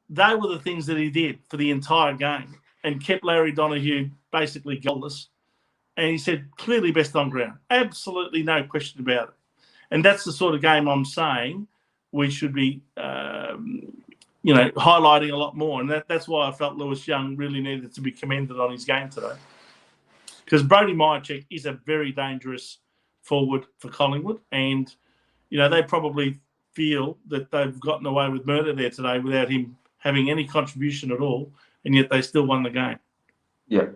Speaker 1: They were the things that he did for the entire game. and kept Larry Donoghue basically goalless. And he said, clearly best on ground. Absolutely no question about it. And that's the sort of game I'm saying we should be, highlighting a lot more. And that's why I felt Lewis Young really needed to be commended on his game today. Because Brody Myercheck is a very dangerous forward for Collingwood. And, they probably feel that they've gotten away with murder there today without him having any contribution at all. And yet they still won the game.
Speaker 2: Yeah.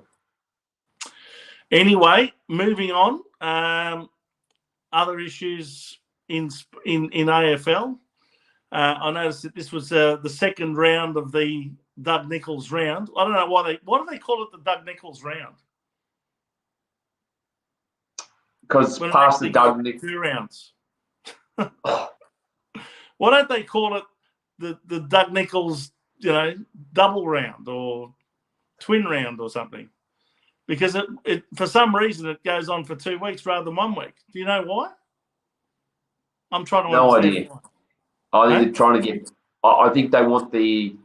Speaker 1: Anyway, moving on. Other issues in AFL. I noticed that this was the second round of the Doug Nicholls round. I don't know why do they call it the Doug Nicholls round?
Speaker 2: Because past the Doug
Speaker 1: Nicholls 2 rounds. Why don't they call it the Doug Nicholls, double round or twin round or something? Because it for some reason it goes on for 2 weeks rather than 1 week. Do you know why? I'm trying to
Speaker 2: no
Speaker 1: understand
Speaker 2: idea.
Speaker 1: why.
Speaker 2: I think they're trying to get. I think they want the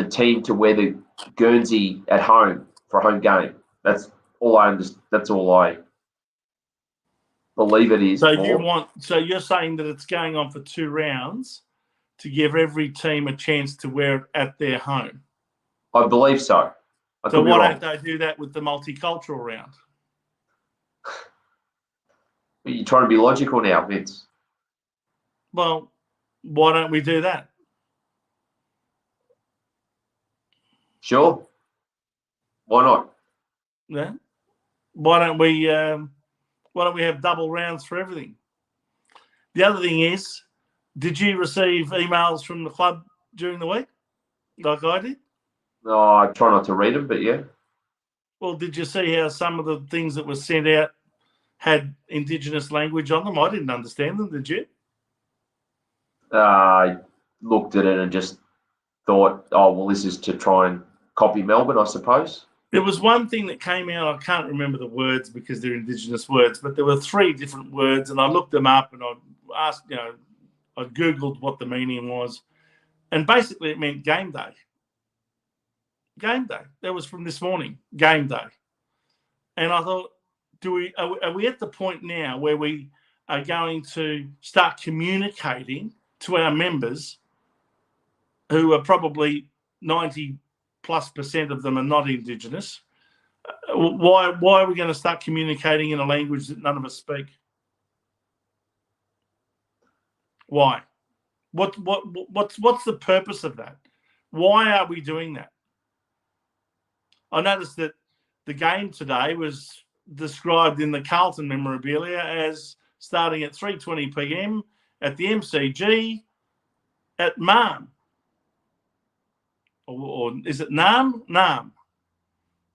Speaker 2: team to wear the Guernsey at home for a home game. That's all I understand. That's all I believe it is.
Speaker 1: So you're saying that it's going on for 2 rounds to give every team a chance to wear it at their home.
Speaker 2: I believe so.
Speaker 1: So why don't they do that with the multicultural round?
Speaker 2: You're trying to be logical now, Vince.
Speaker 1: Well, why don't we do that?
Speaker 2: Sure. Why not?
Speaker 1: Yeah. Why don't we have double rounds for everything? The other thing is, did you receive emails from the club during the week, like I did?
Speaker 2: No, I try not to read them, but yeah.
Speaker 1: Well, did you see how some of the things that were sent out had Indigenous language on them? I didn't understand them. Did you?
Speaker 2: I looked at it and just thought, oh, well, this is to try and copy Melbourne, I suppose.
Speaker 1: There was one thing that came out. I can't remember the words because they're Indigenous words, but there were 3 different words, and I looked them up and I asked, I Googled what the meaning was, and basically it meant game day. Game day. That was from this morning. Game day. And I thought, are we at the point now where we are going to start communicating to our members, who are probably 90+% of them are not Indigenous? Why are we going to start communicating in a language that none of us speak? Why? What's the purpose of that? Why are we doing that? I noticed that the game today was described in the Carlton memorabilia as starting at 3:20 p.m. at the MCG at Marm. Or is it Nam? Nam.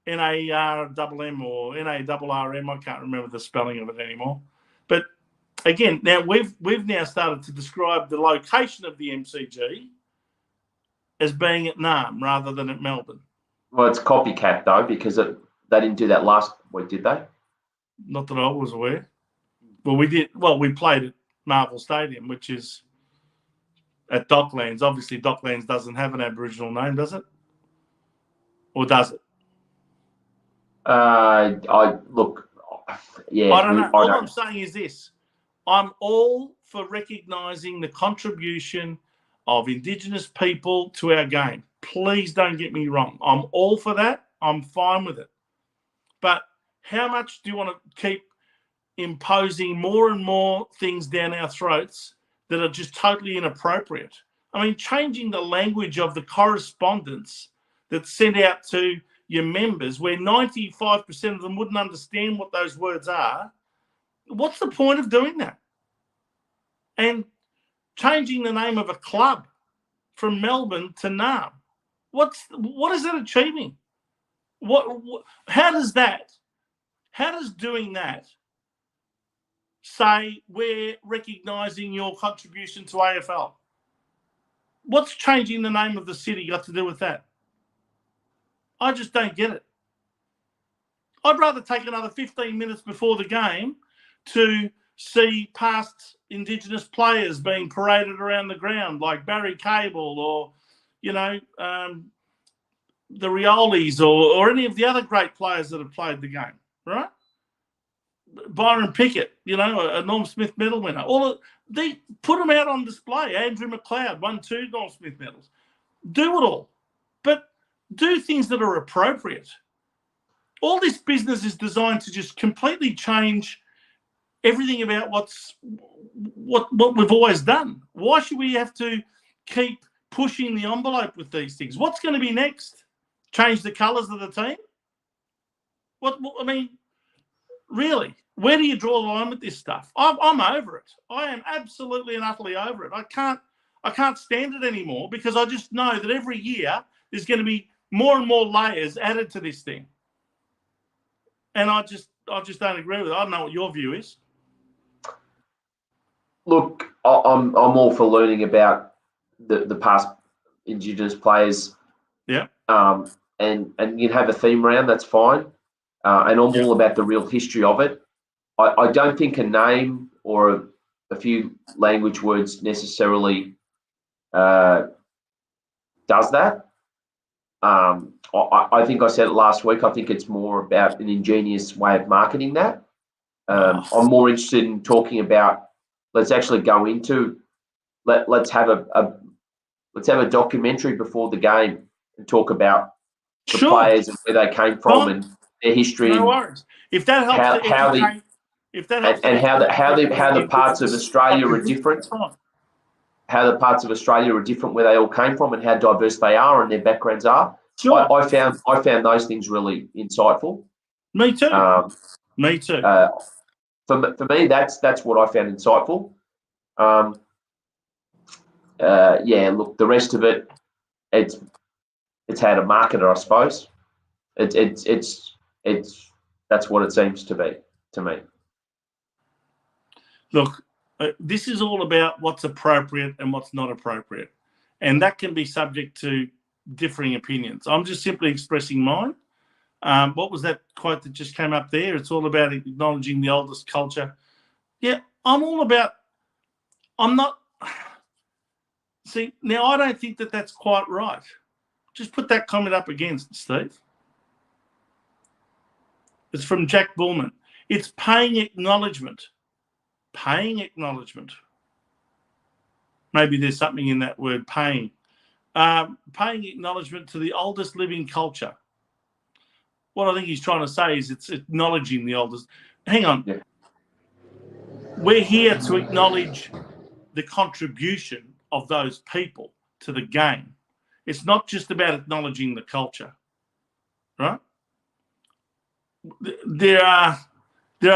Speaker 1: N-A-R-M-M or N-A-R-R-M. I can't remember the spelling of it anymore. But again, now we've now started to describe the location of the MCG as being at Nam rather than at Melbourne.
Speaker 2: Well, it's copycat, though, because they didn't do that last week, did they?
Speaker 1: Not that I was aware. Well, we did. Well, we played at Marvel Stadium, which is at Docklands. Obviously, Docklands doesn't have an Aboriginal name, does it? Or does it?
Speaker 2: I don't know.
Speaker 1: All I'm saying is this. I'm all for recognising the contribution of Indigenous people to our game. Please don't get me wrong. I'm all for that. I'm fine with it. But how much do you want to keep imposing more and more things down our throats that are just totally inappropriate? I mean, changing the language of the correspondence that's sent out to your members, where 95% of them wouldn't understand what those words are. What's the point of doing that? And changing the name of a club from Melbourne to Nam. What is that achieving? How does doing that say we're recognising your contribution to AFL? What's changing the name of the city got to do with that? I just don't get it. I'd rather take another 15 minutes before the game to see past Indigenous players being paraded around the ground like Barry Cable or, the Riolis or any of the other great players that have played the game, right? Byron Pickett, a Norm Smith medal winner. They put them out on display. Andrew McLeod won 2 Norm Smith medals. Do it all, but do things that are appropriate. All this business is designed to just completely change everything about what we've always done. Why should we have to keep pushing the envelope with these things? What's going to be next? Change the colours of the team? Really, where do you draw the line with this stuff? I'm over it. I am absolutely and utterly over it. I can't stand it anymore because I just know that every year there's going to be more and more layers added to this thing. And I just don't agree with it. I don't know what your view is.
Speaker 2: Look, I'm all for learning about the past Indigenous players.
Speaker 1: Yeah.
Speaker 2: And you have a theme round, that's fine. And I'm all about the real history of it. I don't think a name or a few language words necessarily does that. I think I said it last week. I think it's more about an ingenious way of marketing that. I'm more interested in talking about. Let's actually go into. Let's have a documentary before the game and talk about the players and where they came from and their history.
Speaker 1: No worries. If that helps, how
Speaker 2: the parts of Australia are different. How the parts of Australia are different, where they all came from, and how diverse they are and their backgrounds are. Sure. I found those things really insightful.
Speaker 1: Me too. Me too.
Speaker 2: For me, that's what I found insightful. Look, the rest of it, it's how to market it, I suppose. It's that's what it seems to be to me.
Speaker 1: Look, this is all about what's appropriate and what's not appropriate, and that can be subject to differing opinions. I'm just simply expressing mine. What was that quote that just came up there? It's all about acknowledging the oldest culture. Yeah, I'm all about. I'm not. See, now I don't think that that's quite right. Just put that comment up again, Steve. It's from Jack Bullman. It's paying acknowledgement. Paying acknowledgement. Maybe there's something in that word, paying. Paying acknowledgement to the oldest living culture. What I think he's trying to say is it's acknowledging the oldest. Hang on. Yeah. We're here to acknowledge the contribution of those people to the game. It's not just about acknowledging the culture, right? There are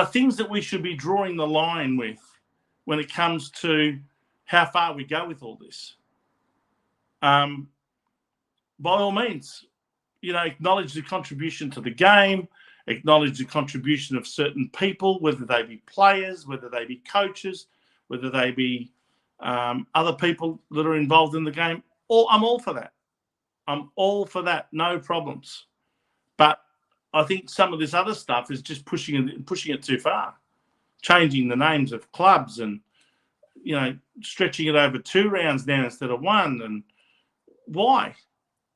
Speaker 1: things that we should be drawing the line with when it comes to how far we go with all this. By all means, acknowledge the contribution to the game, acknowledge the contribution of certain people, whether they be players, whether they be coaches, whether they be other people that are involved in the game. I'm all for that. I'm all for that. No problems. But I think some of this other stuff is just pushing it too far, changing the names of clubs and stretching it over 2 rounds now instead of 1. And why?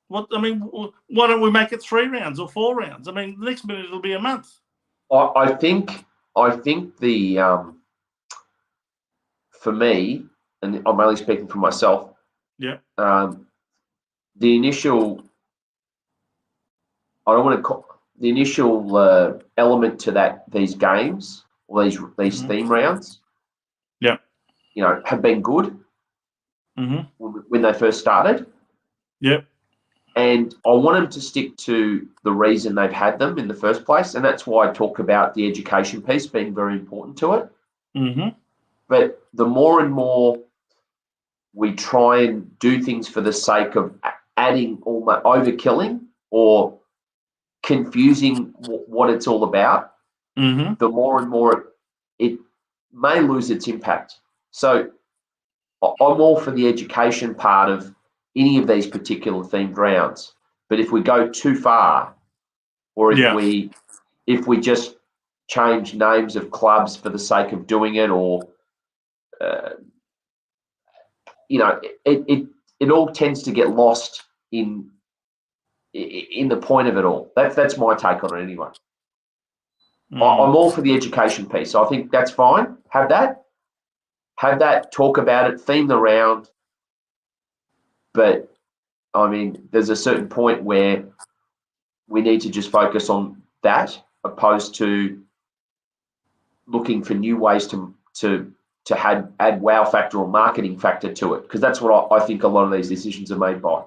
Speaker 1: Why don't we make it 3 rounds or 4 rounds? The next minute it'll be a month.
Speaker 2: I think the for me, and I'm only speaking for myself.
Speaker 1: Yeah.
Speaker 2: The initial, I don't want to call the initial element to these games or these theme rounds.
Speaker 1: Yeah.
Speaker 2: Have been good when they first started.
Speaker 1: Yep.
Speaker 2: And I want them to stick to the reason they've had them in the first place. And that's why I talk about the education piece being very important to it.
Speaker 1: Mm-hmm.
Speaker 2: But the more and more we try and do things for the sake of adding almost overkilling or confusing what it's all about, the more and more it may lose its impact. So I'm all for the education part of any of these particular themed rounds. But if we go too far, or if we just change names of clubs for the sake of doing it, or it all tends to get lost in in the point of it all. That's my take on it anyway. I'm all for the education piece. So I think that's fine. Have that, talk about it, theme the round. But, I mean, there's a certain point where we need to just focus on that opposed to looking for new ways to add wow factor or marketing factor to it, because that's what I think a lot of these decisions are made by.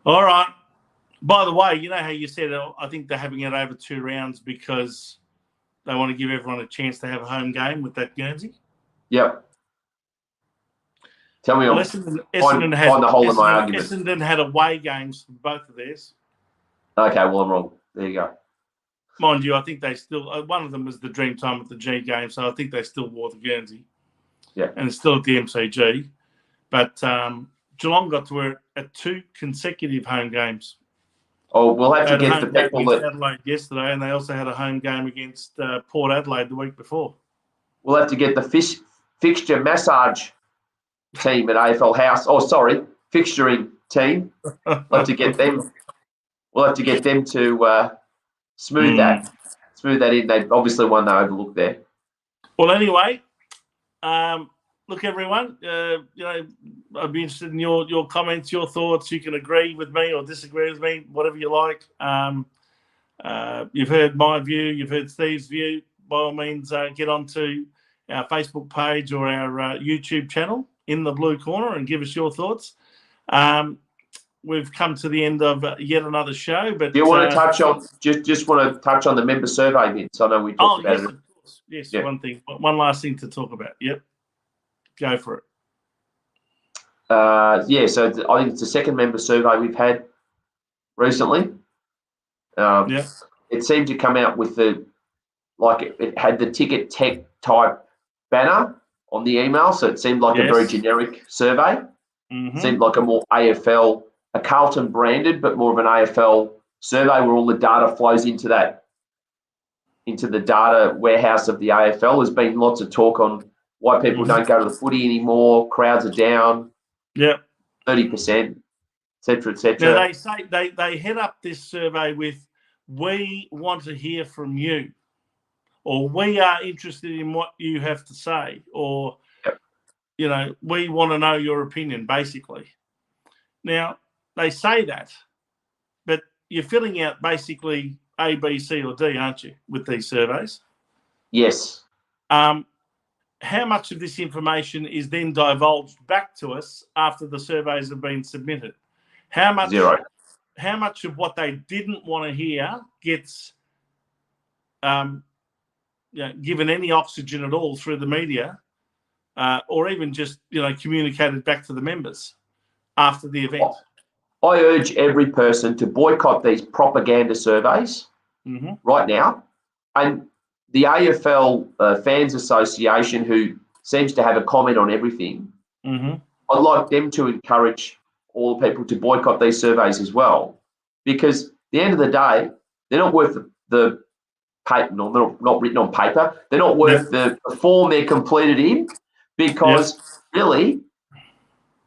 Speaker 1: All right. By the way, you know how you said I think they're having it over 2 rounds because they want to give everyone a chance to have a home game with that Guernsey?
Speaker 2: Yep. Tell me,
Speaker 1: Essendon
Speaker 2: find the hole in my argument.
Speaker 1: Essendon had away games for both of theirs.
Speaker 2: Okay, well, I'm wrong. There you go.
Speaker 1: Mind you, I think they still, one of them was the Dreamtime at the G game, so I think they still wore the Guernsey.
Speaker 2: Yeah.
Speaker 1: And it's still at the MCG. But Geelong got to wear it at 2 consecutive home games.
Speaker 2: Oh, we'll have to get the people that
Speaker 1: Adelaide yesterday, and they also had a home game against Port Adelaide the week before.
Speaker 2: We'll have to get the fixture massage team at AFL House. Oh, sorry, fixturing team. We'll have to get them. We'll have to get them to smooth that in. They obviously won the overlook there.
Speaker 1: Well, anyway, look, everyone. I'd be interested in your comments, your thoughts. You can agree with me or disagree with me, whatever you like. You've heard my view. You've heard Steve's view. By all means, get onto our Facebook page or our YouTube channel in the blue corner and give us your thoughts. We've come to the end of yet another show. But
Speaker 2: do you want to touch on just want to touch on the member survey bits? I know we talked about it.
Speaker 1: Of course. Yes, yeah. One last thing to talk about. Yep. Go for it.
Speaker 2: So I think it's the second member survey we've had recently. It seemed to come out with it had the ticket tech type banner on the email, so it seemed like a very generic survey. It seemed like a more AFL, a Carlton branded, but more of an AFL survey where all the data flows into the data warehouse of the AFL. There's been lots of talk on why people don't go to the footy anymore. Crowds are down. 30%, et cetera, et cetera.
Speaker 1: Now, they say they head up this survey with, we want to hear from you, or we are interested in what you have to say, or, we want to know your opinion, basically. Now, they say that, but you're filling out basically A, B, C, or D, aren't you, with these surveys?
Speaker 2: Yes.
Speaker 1: How much of this information is then divulged back to us after the surveys have been submitted? How much?
Speaker 2: Zero.
Speaker 1: How much of what they didn't want to hear gets given any oxygen at all through the media, or even just communicated back to the members after the event?
Speaker 2: I urge every person to boycott these propaganda surveys right now. And the AFL Fans Association, who seems to have a comment on everything, I'd like them to encourage all the people to boycott these surveys as well, because at the end of the day, they're not worth the paper, they're not written on paper. They're not worth the form they're completed in, because really,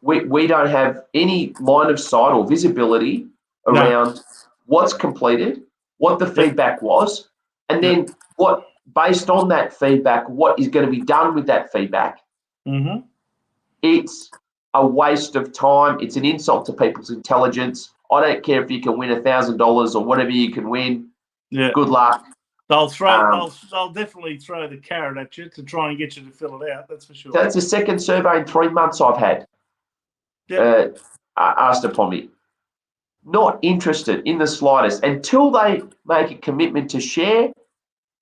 Speaker 2: we don't have any line of sight or visibility around what's completed, what the feedback was, and then what, based on that feedback, what is going to be done with that feedback. It's a waste of time. It's an insult to people's intelligence. I don't care if you can win $1,000 or whatever you can win. Good luck.
Speaker 1: They'll definitely throw the carrot at you to try and get you to fill it out. That's for sure.
Speaker 2: That's the second survey in 3 months I've had asked upon me. Not interested in the slightest until they make a commitment to share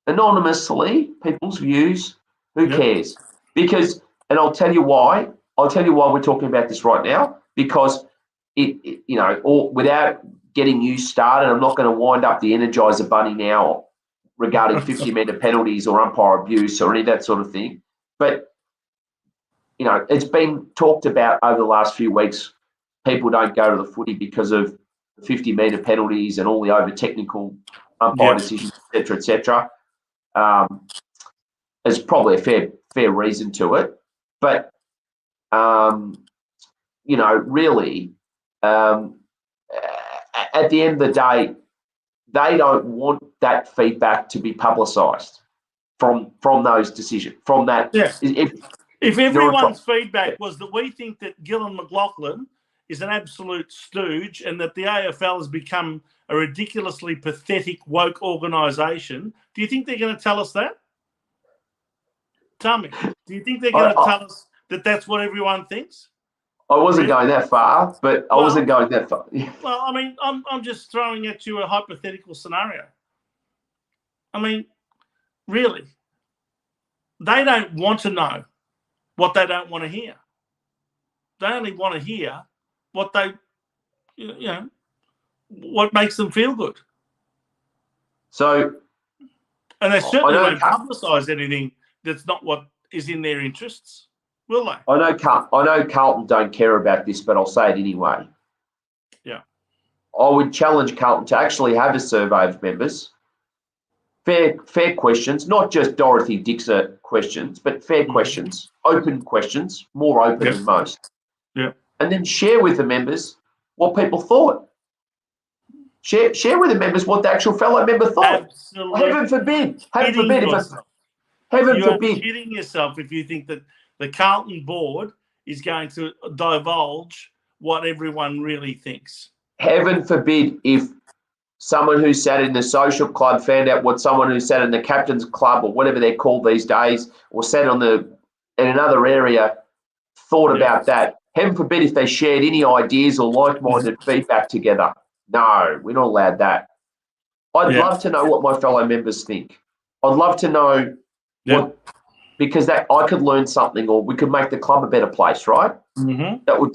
Speaker 2: anonymously people's views. Who cares? Because, and I'll tell you why we're talking about this right now, because without getting you started, I'm not going to wind up the Energizer Bunny now regarding 50-metre penalties or umpire abuse or any of that sort of thing. But, it's been talked about over the last few weeks. People don't go to the footy because of 50-metre penalties and all the over-technical umpire decisions, et cetera, et cetera. It's probably a fair fair reason to it. But, really, at the end of the day, they don't want that feedback to be publicised from those decisions, from that.
Speaker 1: Yes. If everyone's feedback was that we think that Gillan McLachlan is an absolute stooge and that the AFL has become a ridiculously pathetic woke organisation, do you think they're going to tell us that? Tell me. Do you think they're going to tell us that that's what everyone thinks?
Speaker 2: I wasn't going that far, but I wasn't going that far.
Speaker 1: Well, I mean, I'm just throwing at you a hypothetical scenario. I mean, really, they don't want to know what they don't want to hear. They only want to hear what they, what makes them feel good.
Speaker 2: So,
Speaker 1: and they certainly won't publicise anything that's not what is in their interests, will they?
Speaker 2: I know Carlton don't care about this, but I'll say it anyway.
Speaker 1: Yeah.
Speaker 2: I would challenge Carlton to actually have a survey of members. Fair questions, not just Dorothy Dixer questions, but fair questions, open questions, more open than most.
Speaker 1: Yeah.
Speaker 2: And then share with the members what people thought. Share with the members what the actual fellow member thought.
Speaker 1: Absolutely.
Speaker 2: Heaven forbid. Heaven
Speaker 1: You are
Speaker 2: forbid.
Speaker 1: kidding yourself if you think that the Carlton board is going to divulge what everyone really thinks.
Speaker 2: Heaven forbid if someone who sat in the social club found out what someone who sat in the captain's club or whatever they're called these days, or sat in another area, thought about that. Heaven forbid if they shared any ideas or like-minded feedback together. No, we're not allowed that. I'd love to know what my fellow members think. I'd love to know because that I could learn something, or we could make the club a better place, right?
Speaker 1: Mm-hmm.
Speaker 2: That would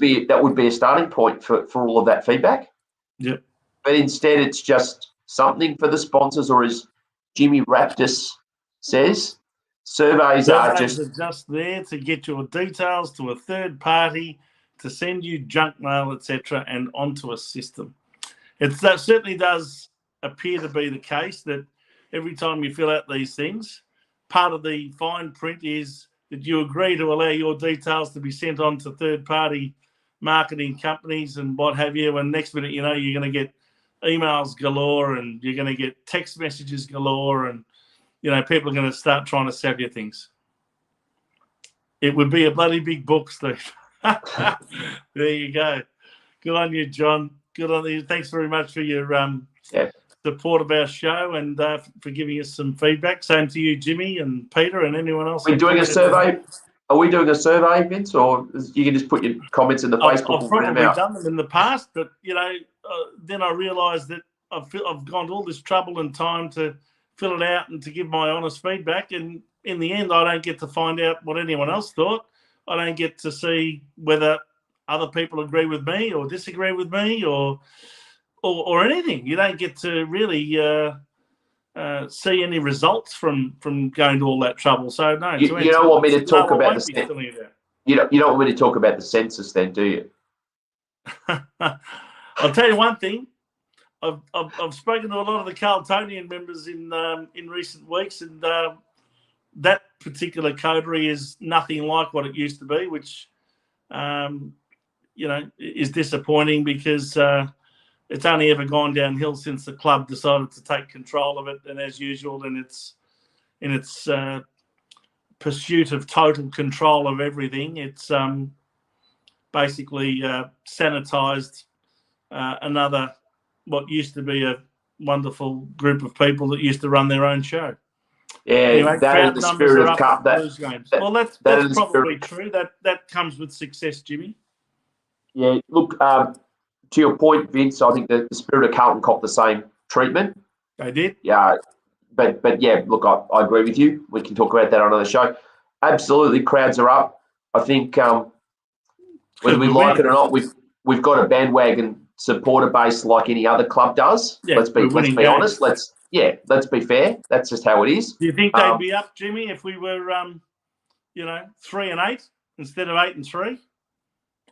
Speaker 2: be a starting point for all of that feedback.
Speaker 1: Yep.
Speaker 2: But instead, it's just something for the sponsors, or as Jimmy Raptis says, surveys are
Speaker 1: just there to get your details to a third party to send you junk mail, etc., and onto a system. That certainly does appear to be the case that every time you fill out these things, part of the fine print is that you agree to allow your details to be sent on to third-party marketing companies and what have you, and next minute, you're going to get emails galore and you're going to get text messages galore and, people are going to start trying to sell you things. It would be a bloody big book, Steve. There you go. Good on you, John. Good on you. Thanks very much for your support of our show and for giving us some feedback. Same to you, Jimmy and Peter and anyone else.
Speaker 2: We're doing a survey. Are we doing a survey, Vince, or you can just put your comments in the Facebook?
Speaker 1: I've probably done them in the past, but then I realised that I've gone to all this trouble and time to fill it out and to give my honest feedback, and in the end, I don't get to find out what anyone else thought. I don't get to see whether other people agree with me or disagree with me or anything. You don't get to really see any results from going to all that trouble. So no,
Speaker 2: you don't want me to talk about the you don't want me to talk about the census, then, do you?
Speaker 1: I'll tell you one thing. I've spoken to a lot of the Carltonian members in recent weeks, and that particular coterie is nothing like what it used to be, which is disappointing because it's only ever gone downhill since the club decided to take control of it, and as usual, in its pursuit of total control of everything, it's basically sanitised another what used to be a wonderful group of people that used to run their own show.
Speaker 2: Yeah, anyway, that is the spirit of cup.
Speaker 1: That's probably true. That comes with success, Jimmy.
Speaker 2: Yeah, look, to your point, Vince, I think the spirit of Carlton copped the same treatment.
Speaker 1: They did.
Speaker 2: Yeah, but yeah, look, I agree with you. We can talk about that on another show. Absolutely, crowds are up. I think whether we like it or not, we've got a bandwagon supporter base like any other club does. Yeah, let's be honest. Let's be fair. That's just how it is.
Speaker 1: Do you think they'd be up, Jimmy, if we were 3-8 instead of 8-3?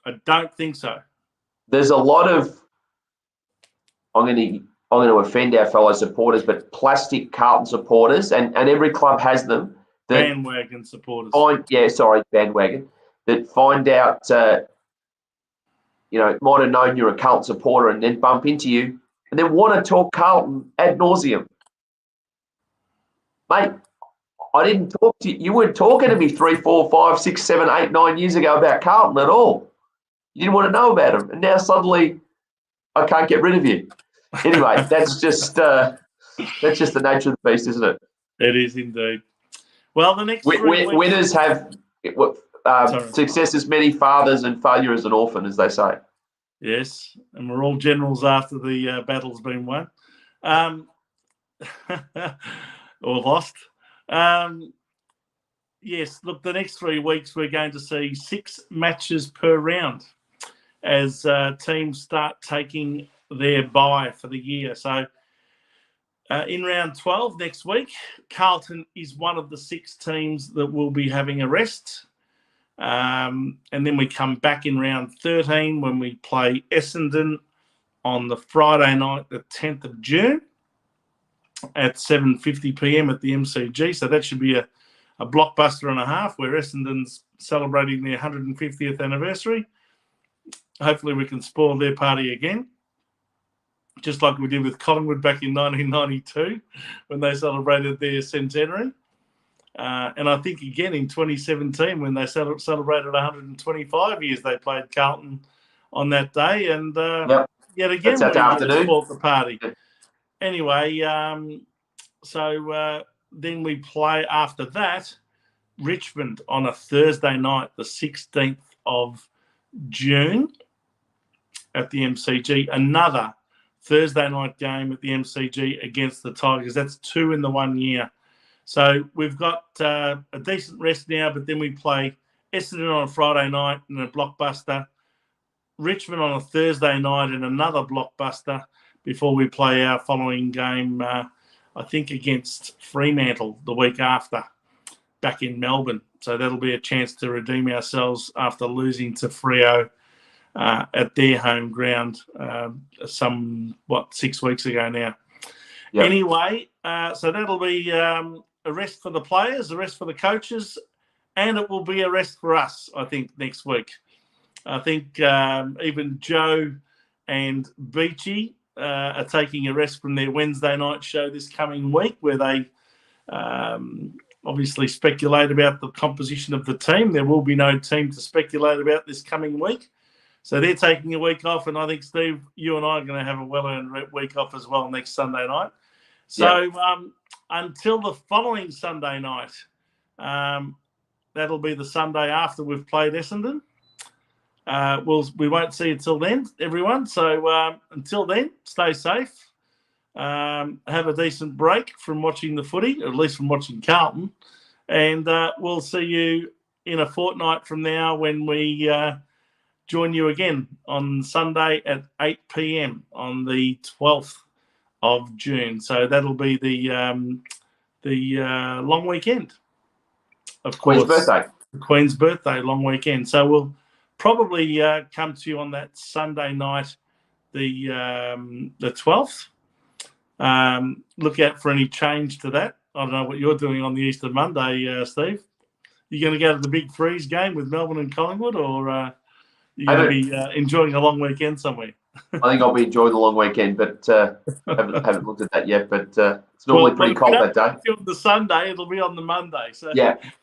Speaker 1: I don't think so.
Speaker 2: There's a lot of I'm going to offend our fellow supporters, but plastic Carlton supporters, and every club has them,
Speaker 1: bandwagon supporters.
Speaker 2: Bandwagon. That find out, might have known you're a Carlton supporter and then bump into you and then want to talk Carlton ad nauseum. Mate, I didn't talk to you. You weren't talking to me 3, 4, 5, 6, 7, 8, 9 years ago about Carlton at all. You didn't want to know about them. And now suddenly I can't get rid of you. Anyway, that's just the nature of the beast, isn't it?
Speaker 1: It is indeed. Well, the next 3 weeks...
Speaker 2: Winners have success as many fathers and failure as an orphan, as they say.
Speaker 1: Yes, and we're all generals after the battle's been won. Or lost. Yes, look, the next 3 weeks we're going to see 6 matches per round as teams start taking their bye for the year. So in round 12 next week, Carlton is one of the 6 teams that will be having a rest. And then we come back in round 13 when we play Essendon on the Friday night, the 10th of June at 7:50 p.m. at the MCG. So that should be a blockbuster and a half where Essendon's celebrating their 150th anniversary. Hopefully we can spoil their party again, just like we did with Collingwood back in 1992 when they celebrated their centenary. And I think again in 2017 when they celebrated 125 years, they played Carlton on that day. And yet again, we spoiled the party. Anyway, so then we play after that Richmond on a Thursday night, the 16th of June at the MCG. Another Thursday night game at the MCG against the Tigers. That's 2 in the 1 year. So we've got a decent rest now, but then we play Essendon on a Friday night and a blockbuster, Richmond on a Thursday night and another blockbuster before we play our following game, I think against Fremantle the week after, back in Melbourne. So that'll be a chance to redeem ourselves after losing to Freo at their home ground 6 weeks ago now. Yep. Anyway, so that'll be a rest for the players, a rest for the coaches, and it will be a rest for us, I think, next week. I think even Joe and Beachy are taking a rest from their Wednesday night show this coming week where they obviously speculate about the composition of the team. There will be no team to speculate about this coming week. So they're taking a week off, and I think, Steve, you and I are going to have a well-earned week off as well next Sunday night. So until the following Sunday night, that'll be the Sunday after we've played Essendon. We won't see you till then, everyone. So until then, stay safe. Have a decent break from watching the footy, or at least from watching Carlton. And we'll see you in a fortnight from now when we join you again on Sunday at 8 p.m. on the 12th of June. So that'll be the long weekend, of course. Queen's birthday, long weekend. So we'll probably come to you on that Sunday night, the 12th. Look out for any change to that. I don't know what you're doing on the Easter Monday, Steve. You going to go to the Big Freeze game with Melbourne and Collingwood, or you going to be enjoying a long weekend somewhere?
Speaker 2: I think I'll be enjoying the long weekend, but haven't looked at that yet. But it's normally pretty cold that day.
Speaker 1: On the Sunday, it'll be on the Monday. So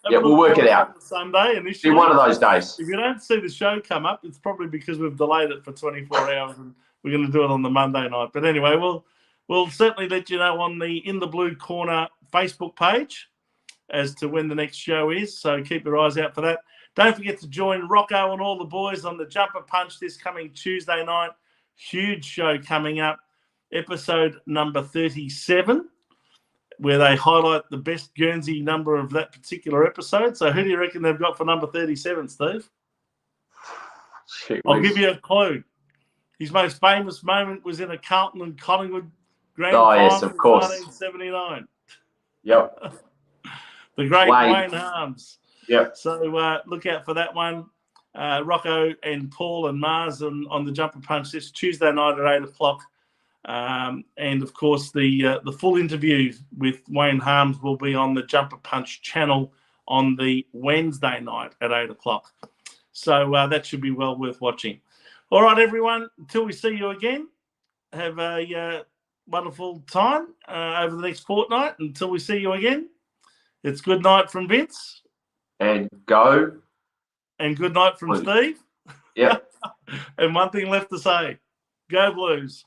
Speaker 2: we'll work it out.
Speaker 1: On the Sunday,
Speaker 2: initially, be one of those days.
Speaker 1: If you don't see the show come up, it's probably because we've delayed it for 24 hours, and we're going to do it on the Monday night. But anyway, we'll certainly let you know on the In the Blue Corner Facebook page as to when the next show is. So keep your eyes out for that. Don't forget to join Rocco and all the boys on the Jumper Punch this coming Tuesday night. Huge show coming up, episode number 37, where they highlight the best Guernsey number of that particular episode. So who do you reckon they've got for number 37, Steve? I'll give you a clue. His most famous moment was in a Carlton and Collingwood grand final
Speaker 2: yes, of course.
Speaker 1: in 1979.
Speaker 2: Yep.
Speaker 1: The great Wayne Harms.
Speaker 2: Yep.
Speaker 1: So look out for that one. Rocco and Paul and Mars on the Jumper Punch this Tuesday night at 8 o'clock. And, of course, the full interview with Wayne Harms will be on the Jumper Punch channel on the Wednesday night at 8 o'clock. So that should be well worth watching. All right, everyone, until we see you again, have a wonderful time over the next fortnight. Until we see you again, it's good night from Vince.
Speaker 2: And go.
Speaker 1: And good night from
Speaker 2: Blues.
Speaker 1: Steve.
Speaker 2: Yep.
Speaker 1: And one thing left to say, go Blues.